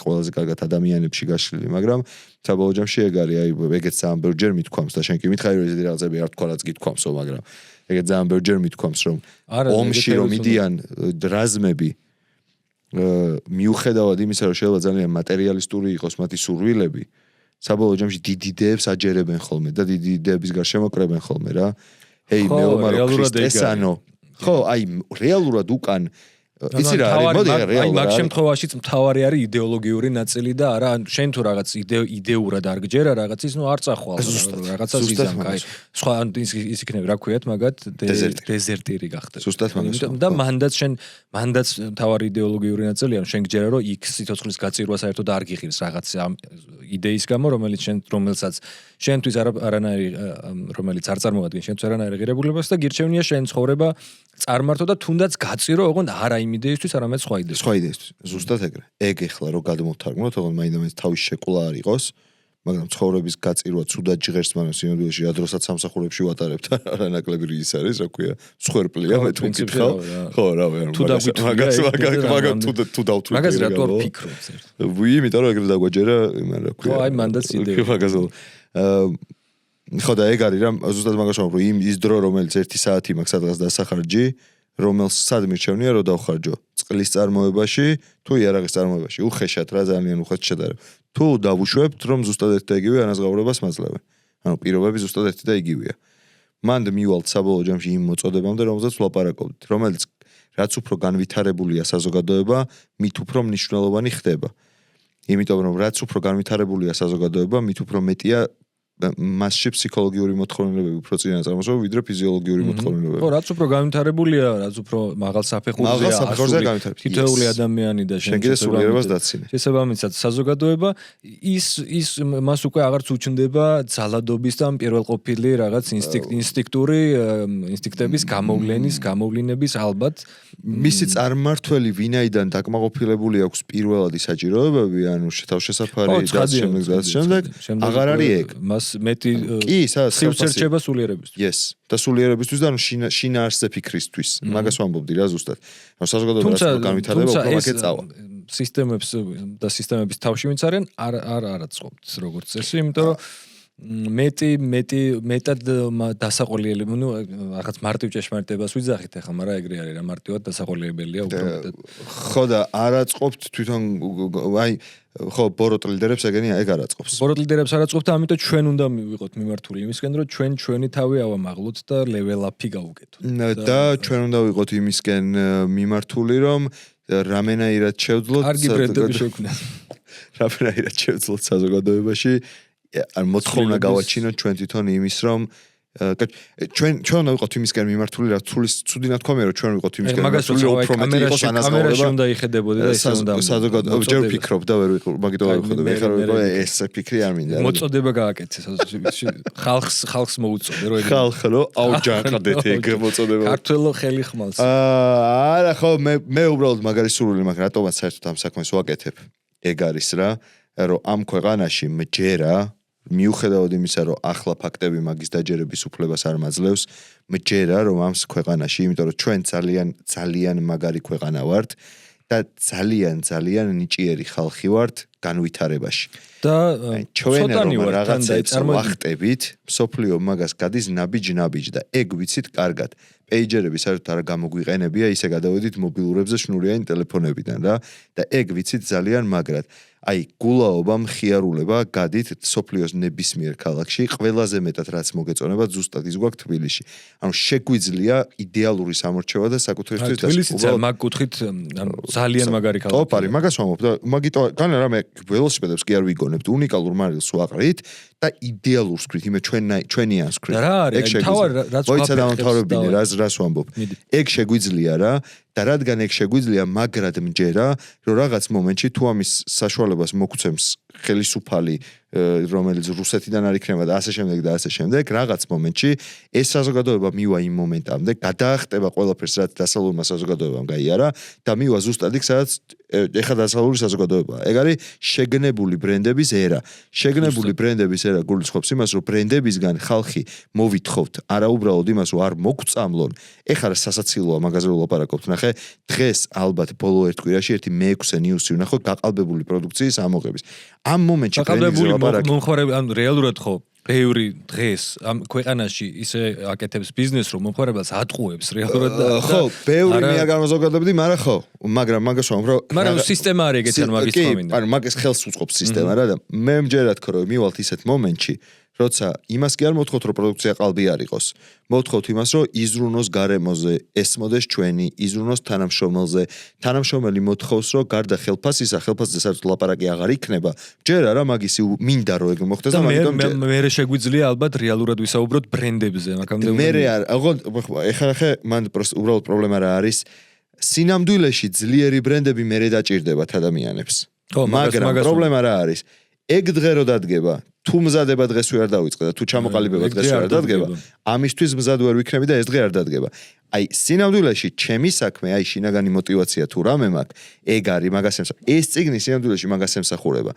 A: ყველაზე კარგად ადამიანებში გაშლილი მაგრამ საბოლოო ჯამში ეგ არის აი ეგეც ძალიან ბევრჯერ მithქვამს და შენ კი მითხარი რომ ეს რაღაცები არ თქვა რაც გithქვამსო მაგრამ ეგეც ძალიან ბევრჯერ მithქვამს რომ ომში რომ მიდიან რაზმები მიუხედავად იმისა რომ შეიძლება ძალიან მატერიალისტური იყოს მათი სურვილები საბოლოო ჯამში დიდი იდეებს აჯერებენ ხოლმე და დიდი იდეების გარშემო კრებენ ხოლმე რა Hey, მეომარო ქრისტესანო. ხო, აი რეალურად უკან იცი რა არის, მოდი რეალურად.
B: აი მაგ შემთხვევაშიც მთავარი არის იდეოლოგიური ნაწილი და არა შენ თუ რაღაც იდეურად არ გჯერა რაღაცის, ნუ არ წახვალ რაღაცას იზამ, აი სხვა ის იქნება რა ქვიათ მაგათ დეზერტირი გახდა.
A: ზუსტად მაგას.
B: და მანდაც მთავარი იდეოლოგიური ნაწილია, შენ გჯერა რომ იქ სიცოცხლის გაწირვა საერთოდ არ გიღირს რაღაც იდეის გამო, რომელსაც შენთვის არანაირი რომელიც არ წარმოადგენს შენთვის არანაირი ღირებულებას და გირჩევნია შენ ცხოვრება წარმართო და თუნდაც გაწირო ოღონდ არა იმ იდეისთვის, არამედ სხვა იდეისთვის.
A: ზუსტად ეგრე. ეგ ეხლა რო გადმოვთარგმნოთ, ოღონდ მაინც თავის შეკვლა არ იყოს, მაგრამ ცხოვრების გაწირვა ცუდად ჟღერს, მაგრამ სინამდვილეში ადროსაც სამსახურებში ვატარებთ, არანაკლები ის არის, რა ქვია, სხერპლია მე თუ მკითხავ. ხო, რავი, მაგას თუ დავთვლი.
B: მაგას რატო არ ფიქრობ საერთოდ?
A: იმიტომ რომ ეგრე დაგვაჯერა, რა ქვია.
B: ხო, აი მანდაც იდეა.
A: ხო და ეგ არის რა ზუსტად მაგას ვამბობ რომ ის დრო რომელიც 1 საათი მაქვს სადღაც დასახარჯი რომელს სად მირჩევნია რომ დავხარჯო წყლის წარმოებაში თუ იარაღის წარმოებაში უხეშად რა ძალიან უხეშ შედარება თუ დავუშვებთ რომ ზუსტად ერთი და იგივე ანაზღაურებას მაძლევენ ანუ პირობები ზუსტად ერთი და იგივეა მანდ მივალთ საბოლოო ჯამში იმ მოწოდებამდე რომელზეც ვლაპარაკობთ რომელიც რაც უფრო განვითარებულია საზოგადოება მით უფრო მნიშვნელოვანი ხდება იმიტომ რომ რაც უფრო განვითარებულია საზოგადოება მით უფრო მეტია მასში ფსიქოლოგიური მოთხოვნილებები უფრო წინა წარმოსება ვიდრე ფიზიოლოგიური მოთხოვნილებები.
B: ხო, რაც უფრო განვითარებულია, რაც უფრო მაღალ საფეხურზე თითოეული ადამიანი და
A: შენ კიდე სულიერებას დაცინე.
B: შესაბამისად, საზოგადოება ის მას უკვე აღარც უჩნდება ძალადობის და პირველყოფილი რაღაც ინსტინქტების გამოვლენების ალბათ
A: მისი წარმართველი ვინაიდან დაკმაყოფილებული აქვს პირველადი საჭიროებები, ანუ თავშესაფარი და შემდეგ აღარ არის ეგ.
B: იმას მეტი
A: კი, სადაც
B: სივრცერჩება სულიერებისთვის.
A: Yes, და სულიერებისთვის და შინაარსზე ფიქრისთვის. მაგას ვამბობდი რა ზუსტად. ანუ საზოგადოება რაც განვითარდება, უფრო მაგე წავა.
B: სისტემებს და სისტემების თავში ვინც არიან, არ აწყობთ როგორც წესი, იმიტომ რომ მეტად დასაყოლიელი, ну, რაღაც მარტივ ჭეშმარიტებას ვიძახით ახლა, მაგრამ ეგრე არის რა მარტივად დასაყოლიებელია უფრო მეტად.
A: ხო და არ აწყობთ თვითონ აი ხო ბოროტ ლიდერებს ეგენია ეგ არ აწყობს.
B: ბოროტ ლიდერებს არ აწყობთ და ამიტომ ჩვენ უნდა მივიღოთ მიმართული იმისკენ, რომ ჩვენი თავი ავამაღლოთ და level up-ი გავუკეთოთ.
A: და ჩვენ უნდა ვიყოთ იმისკენ მიმართული, რომ რამენაირად შევძლოთ რამენაირად შევძლოთ საზოგადოებაში არ მოთხოვნა გავაჩინოთ ჩვენ თვითონ იმის რომ ჩვენ უნდა ვიყოთ იმისკენ მიმართული რა ცუდი ნათქვამია რომ ჩვენ ვიყოთ იმისკენ მიმართული რომ უფრო მეტი იყოს ანაზღაურება
B: კამერაში უნდა იხედებოდი და ისე უნდა
A: საზოგადოება ჯერ ვფიქრობ და ვერ მაგითო ვერ ვხედავ ეხლა რომ ეს ფიქრი არ მინდა
B: მოწოდება გააკეთე ხალხს მოუწოდე რომ
A: ხალხ რომ აუჯანყდეთ ეგ მოწოდება
B: ქართველო ხელი ხმალს
A: არა ხო მე უბრალოდ მაგარი სურვილი მაქვს რატომაც საერთოდ ამ საქმეს ვაკეთებ ეგ არის რა რომ ამ ქვეყანაში მჯერა მიუხედავად იმისა, რომ ახლა ფაქტები მაგის დაჯერების უფლებას არ მაძლევს, მჯერა რომ ამ ქვეყანაში, იმიტომ რომ ჩვენ ძალიან მაგარი ქვეყანა ვართ და ძალიან ნიჭიერი ხალხი ვართ განვითარებაში.
B: და
A: ცოტანი ვარ რაღაცაებს ვახტებით, სოფლიო მაგას გადის ნაბიჯ და ეგ ვიცით კარგად. პეიჯერები საერთოდ არ გამოგვიყენებია, ისე გადავედით მობილურებზე შნურიანი ტელეფონებიდან რა და ეგ ვიცით ძალიან მაგრად. აი გულაობა მხიარულება გადით სოფლიოს ნებისმიერ ქალაქში ყველაზე მეტად რაც მოგეწონება ზუსტად ის გვაქვს თბილისში. ანუ შეგვიძლია იდეალური სამორჩევა და საკუთრისთვის და
B: თბილისი მაგ კუთხით ძალიან მაგარი ქალაქია.
A: ტოპ არის, მაგას ვამბობ და მაგიტო განა რა მე ველოსიპედებს კი არ ვიგონებთ, უნიკალურ მარილს ვაყრით და იდეალურს ვქრით, იმე ჩვენიანს ვქრით.
B: რა არის? თავად რაც
A: ვაფერხებინე რას ვამბობ. ეგ შეგვიძლია რა და რადგან ეგ შეგვიძლია მაგრად მჯერა, რომ რაღაც მომენტში თუ ამის საშუალებას მოგცემს ხელისუფალი რომელიც რუსეთიდან არ იქნება და ასე შემდეგ რაღაც მომენტში ეს საზოგადოება მივა იმ მომენტამდე გადაახტება ყველაფერს რაც დასავლურმა საზოგადოებამ გაიარა და მივა ზუსტად იქ სადაც ეხლა დასავლური საზოგადოებაა. ეგ არის შეგნებული ბრენდების ერა. შეგნებული ბრენდების ერა გულისხმობს იმას, რომ ბრენდებისგან ხალხი მოვითხოვთ არა უბრალოდ იმას, რომ არ მოგწამლონ. ეხლა სასაცილოა მაგაზე ვლაპარაკობთ. ნახე, დღეს ალბათ ბოლო ერთ კვირაში ერთი მე-6 ნიუსი ვნახო გაყალბებული პროდუქციის ამოღების. ამ მომენტში ბრენდინგზე ლაპარაკი
B: მომხმარებელი ანუ რეალურად ხო ბევრი დღეს ამ ქვეყანაში ისე აკეთებს ბიზნესს რომ მომხმარებელს ატყუებს რეალურად
A: ხო ბევრი მე არ გამოზოგადებდი მაგრამ ხო მაგრამ მაგას ვამბობ რომ
B: მაგრამ სისტემა არის ეგეთი ანუ მაგის თქმა მინდა
A: ანუ მაგის ხელს უწყობს სისტემა რა და მე მჯერად ხო რომ მივალთ ისეთ მომენტში როცა იმას კი არ მოთხოვთ რომ პროდუქცია ყალბი არ იყოს მოთხოვთ იმას რომ იზრუნოს გარემოზე ესმოდეს ჩვენი იზრუნოს თანამშრომელზე თანამშრომელი მოთხოვს რომ გარდა ხელფასისა ხელფასზე საერთოდ ლაპარაკი აღარ იქნება ჯერ არა მაგისი მინდა რომ ეგ მოხდეს და მაგიტომ
B: მე შეგვიძლია ალბათ რეალურად ვისაუბროთ ბრენდებზე მაგამდე
A: მე ეხლა მან უბრალოდ პრობლემა რა არის სინამდვილეში ძლიერი ბრენდები მერე დაჭირდებათ ადამიანებს მაგრამ პრობლემა რა არის ეგ დღე რო დადგება თუ მზადება დღეს ვერ დავიწყე და თუ ჩამოყალიბება დღეს ვერ დადგება ამისთვის მზად ვერ ვიქნები და ეს დღე არ დადგება აი სინამდვილეში ჩემი საქმე აი შინაგანი мотиваცია თუ რამე მაქვს ეგ არის მაგას ეს წიგნი სინამდვილეში მაგას ემსახურება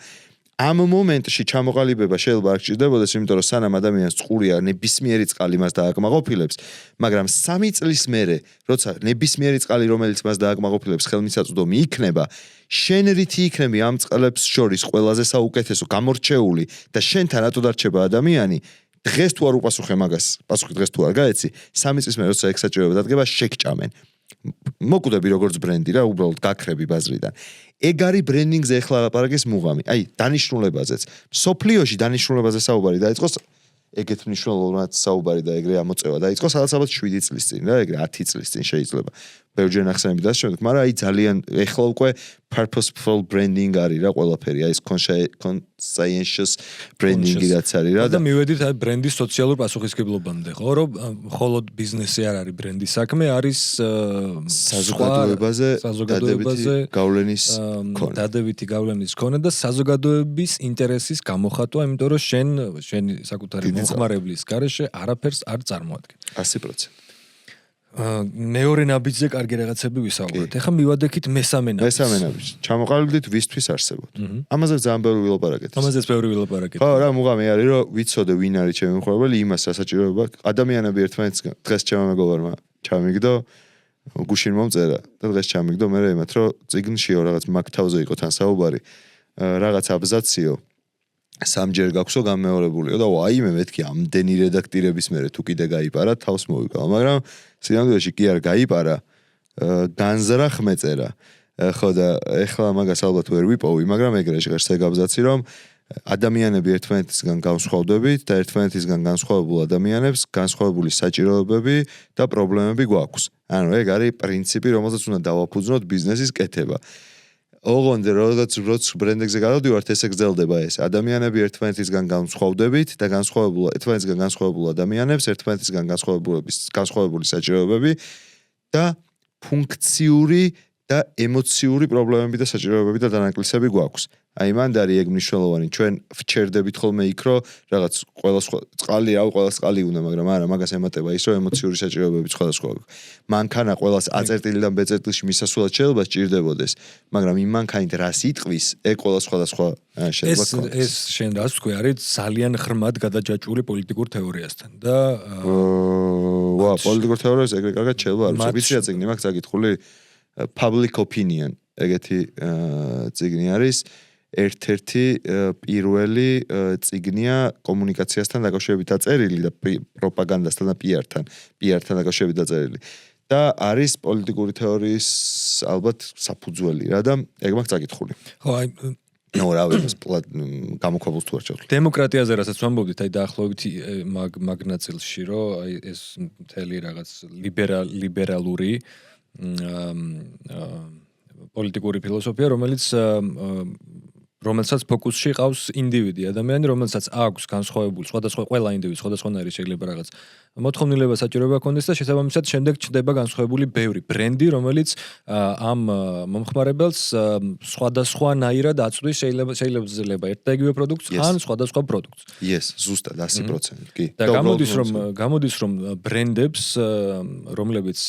A: ამ მომენტში ჩამოყალიბება შეიძლება არ გჭირდებოდეს იმიტომ რომ სანამ ადამიანს წყურია ნებისმიერი წყალი მას დააკმაყოფილებს მაგრამ 3 წლის მერე როცა ნებისმიერი წყალი რომელიც მას დააკმაყოფილებს ხელმისაწვდომი იქნება შენ რითი იქნები ამ წყლებს შორის ყველაზე საუკეთესო გამორჩეული და შენთან რატო დარჩება ადამიანი დღეს თუ არ უპასუხე მაგას პასუხი დღეს თუ არ გაეცი 3 წლის მერე როცა ეგ საჭიროება დადგება შეგჭამენ მოკვდები როგორც ბრენდი რა უბრალოდ გაქრები ბაზრიდან ეგ არის ბრენდინგზე ეხლა ლაპარაკის მუღამი აი დანიშნულებაზეც სოფლიოში დანიშნულებაზე საუბარი დაიწყოს ეგეთ მნიშვნელოვნად საუბარი და ეგრე ამოწევა დაიწყოს სადაც ალბათ 7 წლის წინ რა ეგრე 10 წლის წინ შეიძლება ბევრჯერ ნახსენები და შემდეგ მაგრამ აი ძალიან ეხლა უკვე purposeful branding არის რა ყველაფერი აი ეს conscientious branding-ი რაც არის რა
B: და მივედით აი ბრენდის სოციალურ პასუხისმგებლობამდე ხო რომ მხოლოდ ბიზნესი არ არის ბრენდის საქმე არის
A: საზოგადოებაზე გავლენის მქონე
B: დადებითი გავლენის მქონე და საზოგადოების ინტერესის გამოხატვა იმიტომ რომ შენი საკუთარი მომხმარებლის გარეშე არაფერს არ წარმოადგენს
A: 100%
B: მეორე ნაბიჯზე კარგი რაღაცები ვისაუბრეთ. ეხლა მივადექით მესამე
A: ნაბიჯი. ჩამოყალიბდით ვისთვის არსებობთ. ამაზე ძალიან ბევრი ვილაპარაკეთ.
B: ამაზეც ბევრი ვილაპარაკეთ.
A: ხო, რა მუღამი არის, რომ ვიცოდე ვინ არის ჩემი მხარდელი, იმას სასაჭიროება. ადამიანები ერთმანეთს დღეს ჩემო მეგობარმა ჩამიგდო, გუშინ მომწერა და დღეს ჩამიგდო, მე იმათ რომ წიგნშიო რაღაც მაგთავზე იყო თან საუბარი. რაღაც აბზაციო სამჯერ გაქვსო გამეორებულიო და ვაიმე მეთქი ამდენი რედაქტირების მერე თუ კიდე გაიპარა თავს მოვიკავა, მაგრამ სინამდვილეში კი არ გაიპარა, განზრახ მეწერა. ხო და ეხლა მაგას ალბათ ვერ ვიპოვი, მაგრამ ეგრე ჟღერს ეგ აბზაცი რომ ადამიანები ერთმანეთისგან განსხვავდებით და ერთმანეთისგან განსხვავებულ ადამიანებს განსხვავებული საჭიროებები და პრობლემები გვაქვს. ანუ ეგ არის პრინციპი, რომელზეც უნდა დავაფუძნოთ ბიზნესის კეთება. ოღონდ როდესაც ბრენდებზე გადავდივართ, ესე გრძელდება ეს. ადამიანები ერთმანეთისგან განსხვავდებით და ერთმანეთისგან განსხვავებულ ადამიანებს ერთმანეთისგან განსხვავებული საჭიროებები და ფუნქციური და ემოციური პრობლემები და საჭიროებები და დანაკლისები გვაქვს. აი მანდ არის ეგ მნიშვნელოვანი, ჩვენ ვჩერდებით ხოლმე იქ, რომ რაღაც ყველა წყალი უნდა, მაგრამ არა, მაგას ემატება ის, რომ ემოციური საჭიროებები სხვადასხვა. მანქანა ყველას აწერტილიდან ბეწერტილში მისასვლელად შეიძლება სჭირდებოდეს, მაგრამ იმ მანქანით რას იტყვის, ეგ ყველა სხვადასხვა შეიძლება გქონდეს.
B: ეს შენ რას თქვი, არის ძალიან ღრმად გადაჯაჭვული პოლიტიკურ თეორიასთან და
A: პოლიტიკურ თეორიას ეგრე კარგად შეიძლება არ ვიცი, ვიცი რა წიგნი მაქვს წაკითხული public opinion ეგეთი წიგნი არის ერთ-ერთი პირველი წიგნია კომუნიკაციასთან დაკავშირებით დაწერილი და პროპაგანდასთან და PR-თან დაკავშირებით დაწერილი და არის პოლიტიკური თეორიის ალბათ საფუძველი რა და ეგ მაქვს წაკითხული.
B: ხო, აი
A: რა ვიცი, გამოქვაბულს თუ არ შევთვლი.
B: დემოკრატიაზე რასაც ვამბობდით, აი დაახლოებით მაგ ნაწილში, რომ აი ეს მთელი რაღაც ლიბერალური პოლიტიკური ფილოსოფია, რომელსაც ფოკუსში ყავს ინდივიდი, ადამიანი, რომელსაც აქვს განსხვავებული ყველა ინდივიდი სხვადასხვანაირი შეიძლება რაღაც მოთხოვნილება საჭიროება ჰქონდეს და შესაბამისად შემდეგ ჩნდება განსხვავებული ბევრი ბრენდი, რომელიც ამ მომხმარებელს სხვადასხვანაირად აწვდის, შეიძლება ერთ და იგივე პროდუქტს ან სხვადასხვა პროდუქტს.
A: Yes, ზუსტად 100%, კი.
B: და გამოდის რომ ბრენდებს, რომლებიც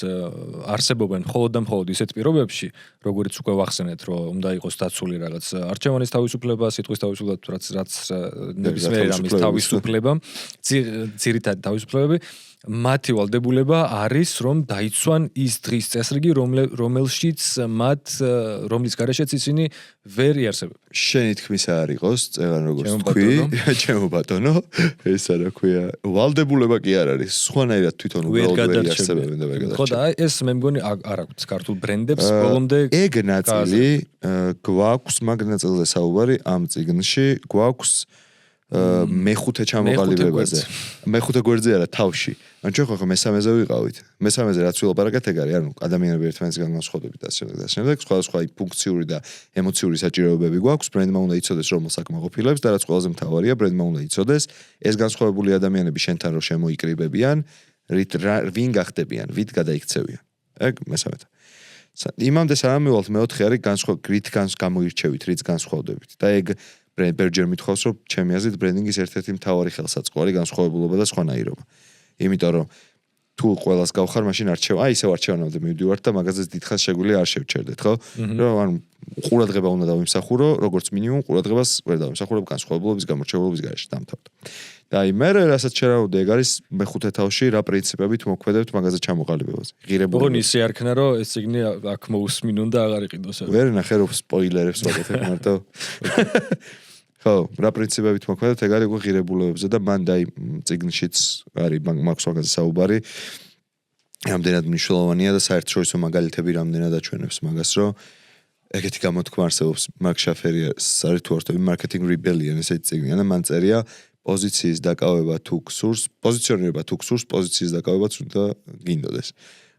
B: არსებობენ მხოლოდ და მხოლოდ ისეთ პირობებში, როგორც უკვე ვახსენეთ, რომ უნდა იყოს დაცული რაღაც არჩევანის თავისუფლება, სიტყვის თავისუფლება, რაც ნებისმიერი ამის თავისუფლება, ძირითადი თავისუფლებები, მათი ვალდებულება არის, რომ დაიცვან ის დღის წესრიგი, რომლის გარეშეც ისინი ვერ იარსებებენ.
A: შენი თქმისა არ იყოს, წეგან როგორც თქვი, ჩემო ბატონო, ეს არა ქვია, ვალდებულება კი არ არის, სხვანაირად თვითონ უბრალოდ ვერ იარსებებენ და ვერ გადარჩებენ.
B: ხო და ეს მე მგონი არ აქვს ქართულ ბრენდებს ბოლომდე
A: ეგ ნაწილი გვაქვს, მაგ ნაწილზე საუბარი ამ წიგნში გვაქვს მეხუთე ჩამოყალიბებაზე. მეხუთე გვერდზე არა, თავში. ან ჩვენ ხო მესამეზე ვიყავით. მესამეზე რაც ვილაპარაკეთ, ეგ არის, ანუ ადამიანები ერთმანეთისგან განსხვავდებით და შემდეგ სხვადასხვა ფუნქციური და ემოციური საჭიროებები გვაქვს, ბრენდმა უნდა იცოდეს რომ საკმაო ყოფილებს და რაც ყველაზე მთავარია, ბრენდმა უნდა იცოდეს ეს განსხვავებული ადამიანები შენთან რომ შემოიკრიბებიან, ვინ გახდებიან, ვით გადაიქცევიან. ეგ მესამეთა. იმამდე სანამ მივალთ მეოთხე არის გრით გამოირჩევით, რით განსხვავდებით და ეგ ბერჯერ მithავს რომ ჩემი აზრით ბრენდინგის ერთ-ერთი მთავარი ხელსაწყოა განსხვავებულობა და სხვანაირობა. იმიტომ რომ თუ ყველას გავხარ, მაშინ ისევ არჩევანამდე მივდივართ და მაგაზეც დიდხანს შეგვიძლია არ შევჩერდეთ, ხო? რომ ანუ ყურადღება უნდა დავიმსახურო, როგორც მინიმუმ ყურადღებას ვერ დავიმსახურო განსხვავებულობის გამორჩეულობის გარეშე დამთავრდა. და აი მე რასაც შერავდი, ეგ არის მეხუთე თავში რა პრინციპებით მოქმედებთ მაგაზე ჩამოყალიბებაზე.
B: ღირებული ისე არქნა რომ ეს ციგნი აქ მოусმინონ და აღარ იყიდოს.
A: ვერ ნახე რომ სპოილერებს ვაკეთებ მარტო. ხო, რა პრინციპებით მოქმედებთ, ეგ არის ღირებულებებზე და მან დაი წიგნშიც არის მაქვს მაგაზე საუბარი. რამდენად მნიშვნელოვანია და საერთაშორისო მაგალითები რამდენად აჩვენებს მაგას, რომ ეგეთი გამოთქმა არსებობს. მარკ შაფერის არის თუ არა marketing rebellion ესეთი წიგნია და მან წერია პოზიციის დაკავება თუ გსურს, პოზიციონირება თუ გსურს, პოზიციის დაკავებაც უნდა გინდოდეს.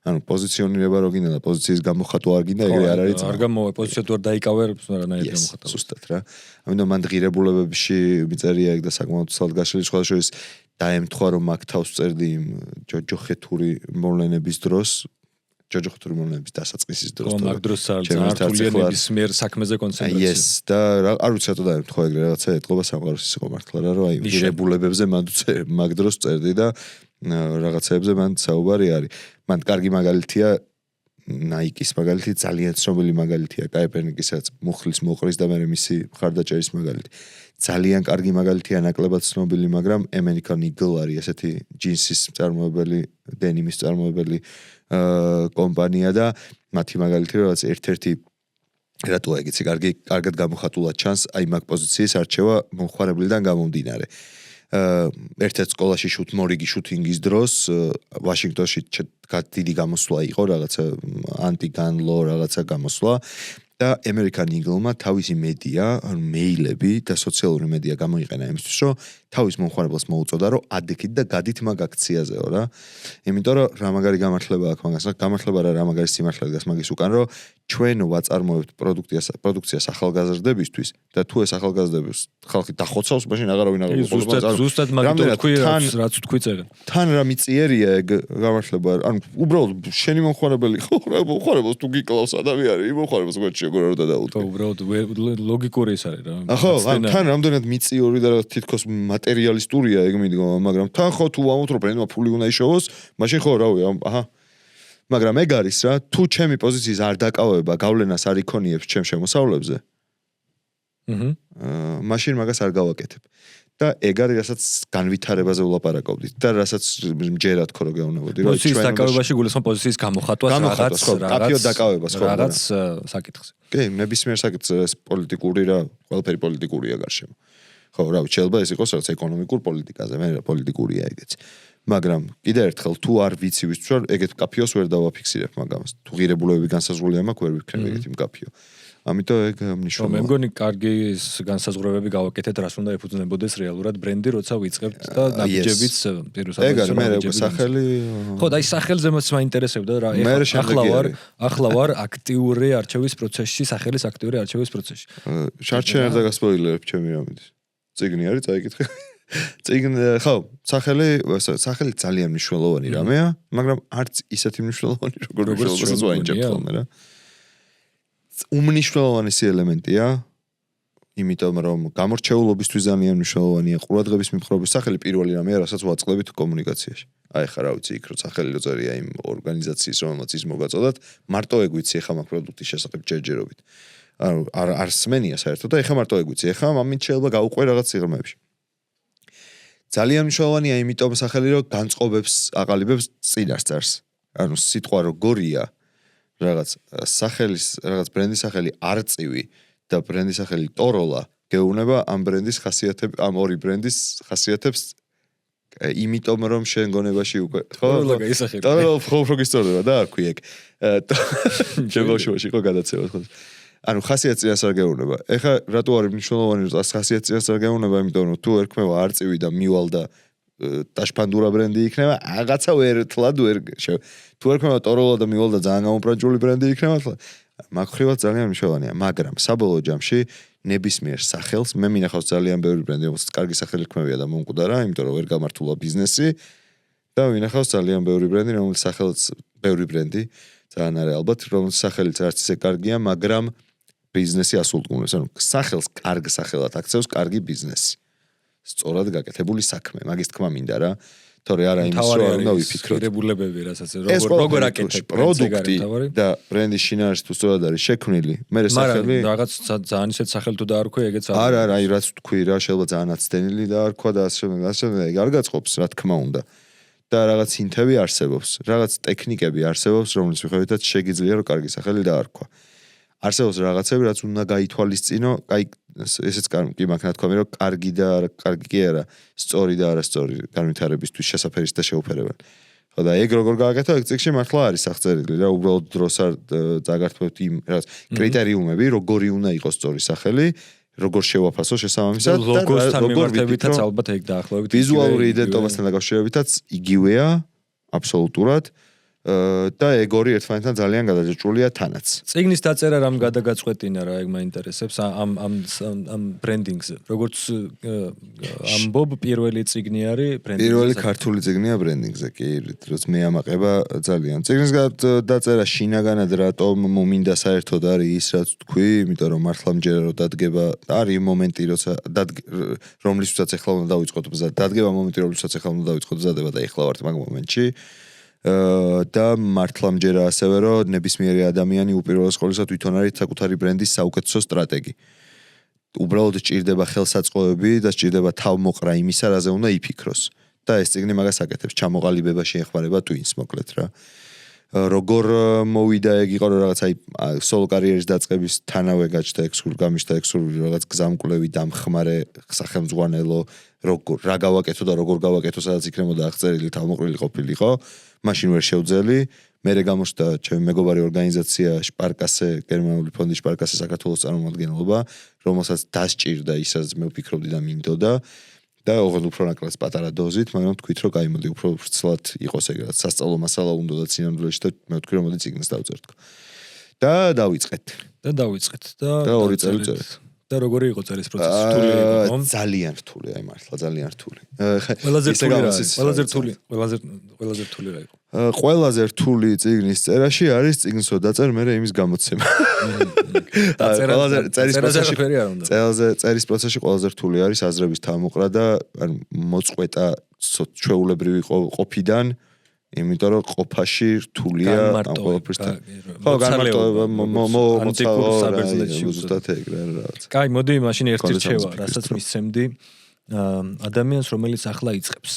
A: ანუ პოზიციონირება რო გინდა და პოზიციის გამოხატვა არ გინდა, ეგრე არ არის.
B: არ გამოვა პოზიცია თუ არ დაიკავე, რანაირად გამოხატვა.
A: ზუსტად რა. ამიტომ მან ღირებულებებში მიწერია ეგ და საკმაოდ ცალ გაშლილი სხვადასხვა დაემთხვა რომ აქ თავს წერდი ჯოჯოხეთური მოვლენების დროს, ჯოჯოხეთური მოვლენების დასაწყისის დროს.
B: ხო, მაგ დროს ართულიანების მიერ საქმეზე კონცენტრაცია.
A: Yes, და არ ვიცი რატო დაემთხვა ეგრე რაღაცა ეთყობა სამყაროს ის იყო მართლა რა, რომ აი ღირებულებებზე მაგ დროს წერდი და რაღაცეებზე მან საუბარი არის. მან კარგი მაგალითია Nike-ის მაგალითი, ძალიან ცნობილი მაგალითია, კაიპერნიკისაც მუხლის მოყრის და მე მისი მხარდაჭერის მაგალითი. ძალიან კარგი მაგალითია, ნაკლებად ცნობილი, მაგრამ American Eagle არის ესეთი ჯინსის მწარმოებელი, დენიმის მწარმოებელი კომპანია და მათი მაგალითი რაც ერთ-ერთი რატო ეგეცი კარგად გამოხატულად ჩანს აი მაგ პოზიციის არჩევა მომხმარებლიდან გამომდინარე. ერთ-ერთ სკოლაში მორიგი შუთინგის დროს ვაშინგტონში დიდი გამოსვლა იყო რაღაცა anti-gun law რაღაცა გამოსვლა და American Eagle-მა თავისი მედია, ანუ მეილები და სოციალური მედია გამოიყენა იმისთვის, რომ თავის მომხმარებელს მოუწოდა, რომ ადექით და გადით მაგ აქციაზეო რა. იმიტომ რომ რა მაგარი გამართლება აქვს მაგას, გამართლება რა მაგარი სიმართლე დგას მაგის უკან, რომ ჩვენ ვაწარმოებთ პროდუქციას ახალგაზრდებისთვის და თუ ეს ახალგაზრდებს ხალხი დახოცავს, მაშინ აღარავინ
B: ზუსტად მაგით თქვი რაც თქვი წერენ.
A: თან რა მიწიერია ეგ გამართლება, ანუ უბრალოდ შენი მომხმარებელი ხო რა მომხმარებელს თუ გიკლავს ადამიანი, მომხმარებელს გვერდში როგორ არ დაუწევ.
B: ხო, უბრალოდ ლოგიკური ეს არის რა.
A: ხო, თან რამდენად მიწიორი და თითქოს მატერიალისტურია ეგ მიდგომა, მაგრამ თან ხო თუ ამოთ რომ ბრენდმა ფული უნდა იშოვოს, მაშინ ხო რავი, აჰა. მაგრამ ეგ არის რა, თუ ჩემი პოზიციის არ დაკავება გავლენას არ იქონიებს ჩემ შემოსავლებზე. მაშინ მაგას არ გავაკეთებ. და ეგ არის რასაც განვითარებაზე ვლაპარაკობდით და რასაც მჯერა თქო რომ გეუბნებოდი, რომ
B: პოზიციის დაკავებაში გულისხმობ პოზიციის გამოხატვას
A: კაფეო დაკავებას ხო
B: რაღაც საკითხზე.
A: კი, ნებისმიერ საკითხზე პოლიტიკური რა, ყველაფერი პოლიტიკურია გარშემო. ხო, რა ვიცი, შეიძლება ეს იყოს რაღაც ეკონომიკურ პოლიტიკაზე, მე რა პოლიტიკურია ეგეც. მაგრამ კიდე ერთხელ თუ არ ვიცი ვისწორ, ეგეთ კაფეოს ვერ დავაფიქსირებ მაგას. თუ ღირებულებები განსაზღვრულია მაქვს, ვერ ვიქნებ ეგეთი კაფეო. ამიტომ ეგ მნიშვნელოვანია.
B: მე მგონი კარგი განსაზღვრებები გავაკეთეთ, რას უნდა ეფუძნებოდეს რეალურად ბრენდი, როცა ვიწყებთ და ნაბიჯებიც პიროსად.
A: ეგ არის მე უკვე სახელი.
B: ხო, და ის სახელზე მაინტერესებდა რა. ახლა ვარ აქტიური არჩევის პროცესში, სახელის აქტიური არჩევის პროცესში.
A: შარჩენ არ დაგასპოილერებ ჩემი რამით. წიგნი არის, წაიკითხე. წიგნი ხო, სახელი ძალიან მნიშვნელოვანი რამეა, მაგრამ არც ისეთი მნიშვნელოვანი, როგორც ვაინჯებ ხოლმე რა. უმნიშვნელოვანესი ელემენტია, იმიტომ რომ გამორჩეულობისთვის ძალიან მნიშვნელოვანია ყურადღების მიმხრობის სახელი პირველი რამეა, რასაც ვაწყლებით კომუნიკაციაში. აი ხა რა ვიცი, იქ რო სახელი რო წერია იმ ორგანიზაციის, რომელმაც ის მოგაწოდათ, მარტო ეგ ვიცი ხა მაგ პროდუქტის შესახებ ჯერჯერობით. ანუ არ სმენია საერთოდ და ეხა მარტო ეგ ვიცი. ეხა ამით შეიძლება გაუყვე რაღაც სიღრმეებში. ძალიან მნიშვნელოვანია იმიტომ სახელი რომ განწყობებს, აყალიბებს წინასწარს. ანუ სიტყვა როგორია რაღაც სახელის, რაღაც ბრენდის სახელი არწივი და ბრენდის სახელი ტოროლა გეუბნება ამ ბრენდის ხასიათებს, ამ ორი ბრენდის ხასიათებს იმიტომ რომ შენ გონებაში უკვე ხო ტოროლა ხო პროგრესორია და არ ქვია ეგ. ჯებოშოში ხო გადაცევა ხო. ანუ ხასიათს წინას არ გეუბნება. ეხა რატო არის მნიშვნელოვანი რომ ხასიათს წინას არ გეუბნება, იმიტომ რომ თუ ერქმევა არწივი და მივალდა ტაშპანდურა ბრენდი იქნება, რაღაცა ერთლად ვერ თუ ერქმევა ტოროლა და მივალდა ძალიან გამოპრანჭული ბრენდი იქნება, მაგხრივად ძალიან მნიშვნელოვანია, მაგრამ საბოლოო ჯამში ნებისმიერ სახელს მე მინახავს ძალიან ბევრი ბრენდი, რომელსაც კარგი სახელი რქმევია და მომკვდარა, იმიტომ რომ ვერ გამართულა ბიზნესი და მინახავს ძალიან ბევრი ბრენდი, რომელიც სახელს ბევრი ბრენდი ძალიან არის ალბათ, რომელიც სახელიც არც ისე კარგია, მაგრამ ბიზნესი ასულტყუნებს, ანუ სახელს კარგ სახელად აქცევს კარგი ბიზნესი. სწორად გაკეთებული საქმე, მაგის თქმა მინდა რა. თორე არა იმის რომ არ უნდა ვიფიქროთ.
B: ღირებულებები რასაც როგორ აკეთებ
A: პროდუქტი და ბრენდის შინაარსი თუ სწორად არის შექმნილი, მე სახელი
B: რაღაც ძალიან ისეთ სახელი თუ დაარქვე, ეგეც
A: არა, აი რაც თქვი რა, შეიძლება ძალიან აცდენილი დაარქვა და ასე არ გაწყობს, რა თქმა უნდა. და რაღაც ინთები არსებობს, რაღაც ტექნიკები არსებობს, რომლის მიხედვითაც შეგიძლია რომ კარგი სახელი დაარქვა. არსებობს რაღაცები, რაც უნდა გაითვალისწინო, აი ესეც კი მაქვს ნათქვამი, რომ კარგი და კარგი კი არა, სწორი და არასწორი განვითარებისთვის შესაძფერის და შეუფერებელი. ხო და ეგ როგორ გააკეთო, ეგ წიგნში მართლა არის აღწერილი რა, უბრალოდ დროს არ წაგართმევთ იმ რაღაც კრიტერიუმები, როგორი უნდა იყოს სწორი სახელი, როგორ შევაფასო შესაბამისად
B: და როგორ ვიმართებითაც ალბათ ეგ დაახლოებით
A: ვიზუალური იდენტობასთან დაკავშირებითაც იგივეა აბსოლუტურად. და ეგ ორი ერთმანეთთან ძალიან გადაჭრულია თანაც.
B: წიგნის დაწერა რამ გადაგაწყვეტინა რა ეგ მაინტერესებს ამ ბრენდინგზე. როგორც ამბობ პირველი წიგნი არის ბრენდინგზე.
A: პირველი ქართული წიგნია ბრენდინგზე კი, როც მე ამაყება ძალიან. წიგნის დაწერა შინაგანად რატომ მომინდა საერთოდ არის ის რაც თქვი, იმიტომ რომ მართლა მჯერა რომ დადგება არის მომენტი როცა რომლისთვისაც ეხლა უნდა დავიწყოთ მზადება. დადგება მომენტი რომლისთვისაც ეხლა უნდა დავიწყოთ მზადება და ეხლა ვართ მაგ მომენტში. და მართლა მჯერა ასევე რომ ნებისმიერი ადამიანი უპირველეს ყოვლისა თვითონ არის საკუთარი ბრენდის საუკეთესო სტრატეგი. უბრალოდ ჭირდება ხელსაწყოები და ჭირდება თავმოყრა იმისა, რაზე უნდა იფიქროს. და ეს წიგნი მაგას აკეთებს, ჩამოყალიბებაში ეხმარება twins მოკლედ რა. როგორ მოვიდა ეგ იყო რომ რაღაც აი სოლო კარიერის დაწყების თანავე გაჩნდა გამიშთა ექსკურსიული რაღაც გზამკვლევი დამხმარე სახელმძღვანელო რა გავაკეთო და როგორ გავაკეთო სადაც იქნებოდა აღწერილი თავმოყრილი ყოფილიყო მაშინ ვერ შევძელი მერე გამოჩნდა ჩემი მეგობარი ორგანიზაცია შპარკასე გერმანული ფონდი შპარკასე საქართველოს წარმომადგენლობა რომელსაც დასჭირდა ისაც მე ვფიქრობდი და მინდოდა და ოღონდ უფრო ნაკლას პატარა დოზით, მაგრამ თქვით რომ გაიმოდი უფრო ვრცლად იყოს ეგ რაც სასწავლო მასალა უნდა და სინამდვილეში და მე ვთქვი რომ მოდი წიგნს დავწერთ. და დავიწყეთ. და 2 წელი წერეთ.
B: და როგორი იყო წერის პროცესი? რთული იყო?
A: ძალიან რთული, აი მართლა ძალიან რთული.
B: ყველაზე რთული რა იყო?
A: ყველაზე რთული წიგნის წერაში არის წიგნსო დაწერ მე იმის გამოცემა. წერის პროცესში ყველაზე რთული არის აზრების თავმოყრა და ანუ მოწყვეტა ჩვეულებრივი ყოფიდან იმიტომ რომ ყოფაში რთულია ამ ყველაფერსთან. ხო, განმარტოება
B: ანტიკურ საბერძნეთში
A: ზუსტად ეგ რაღაც.
B: კაი, მოდი მაშინ ერთი რჩევა, რასაც მისცემდი ადამიანს, რომელიც ახლა იწყებს.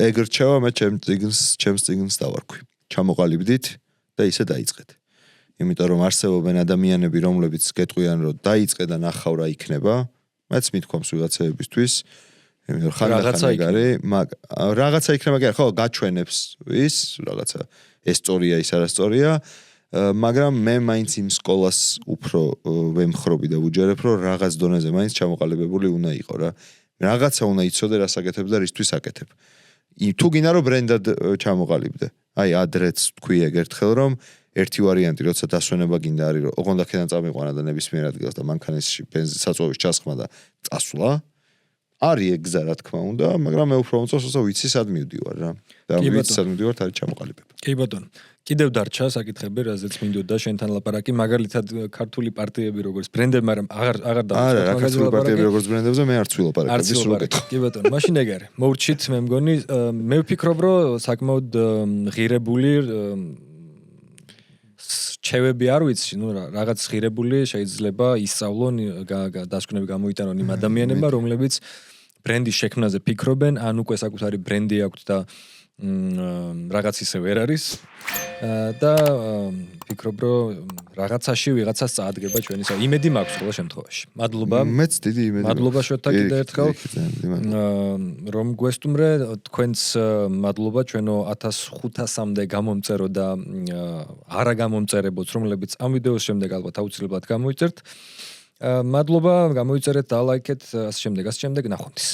A: ეგ რჩევა მე ჩემს წიგნს დავარქვი. ჩამოყალიბდით და ისე დაიწყეთ. იმიტომ რომ არსებობენ ადამიანები, რომლებიც გეტყვიან რომ დაიწყე და ნახავ რა იქნება, მეც მithქვამს ვიღაცებისთვის იმიტომ რომ რაღაცა იქნება კი არა, ხო, გაჩვენებს ის რაღაცა ეს სწორია, ის არასწორია, მაგრამ მე მაინც იმ სკოლას უფრო ვემხრობი და ვუჯერებ, რომ რაღაც დონეზე მაინც ჩამოყალიბებული უნდა იყო რა. რაღაცა უნდა იცოდე, რას აკეთებ და რისთვის აკეთებ. თუ გინდა რომ ბრენდად ჩამოყალიბდე. აი, ადრეც თქვი ეგ ერთხელ რომ ერთი ვარიანტი, როცა დასვენება გინდა არის, რომ ოღონდ აქედან წამიყვანა და ნებისმიერ ადგილას და მანქანაში ბენზინის საწვავის ჩასხმა და წასვლა. არის ეგ გზა რა თქმა უნდა, მაგრამ მე უფრო მომწონს, რომ ვიცი სად მივდივარ რა. და ვიცი სად მივდივარ, არის ჩამოყალიბება.
B: კი ბატონო. კიდევ დარჩა საკითხები, რაზეც მინდოდა შენთან ლაპარაკი, მაგალითად ქართული პარტიები როგორც ბრენდები, მაგრამ აღარ
A: არა, ქართული პარტიები როგორც ბრენდებზე მე არც ვილაპარაკები, სულ უკეთო.
B: კი ბატონო, მაშინ ეგ არის. მოვრჩით, მე მგონი, მე ვფიქრობ, რომ საკმაოდ ღირებული რჩევები არ ვიცი, ნუ რაღაც ღირებული შეიძლება ისწავლონ, დასკვნები გამოიტანონ იმ ადამიანებმა, რომლებიც ბრენდის შექმნაზე ფიქრობენ, ან უკვე საკუთარი ბრენდი აქვთ და რაღაც ისე ვერ არის და ფიქრობ, რომ რაღაცაში ვიღაცას წაადგება ჩვენისა. იმედი მაქვს ყოველ შემთხვევაში. მადლობა.
A: მეც დიდი იმედი.
B: მადლობა შოთა კიდევ ერთხელ. რომ გვესტუმრე, თქვენს მადლობა ჩვენო 1500-მდე გამომწერო და არა გამომწერებოც, რომლებიც ამ ვიდეოს შემდეგ ალბათ აუცილებლად გამოიწერთ. მადლობა, გამოიწერეთ და ლაიქეთ, ასე შემდეგ, ნახვამდის.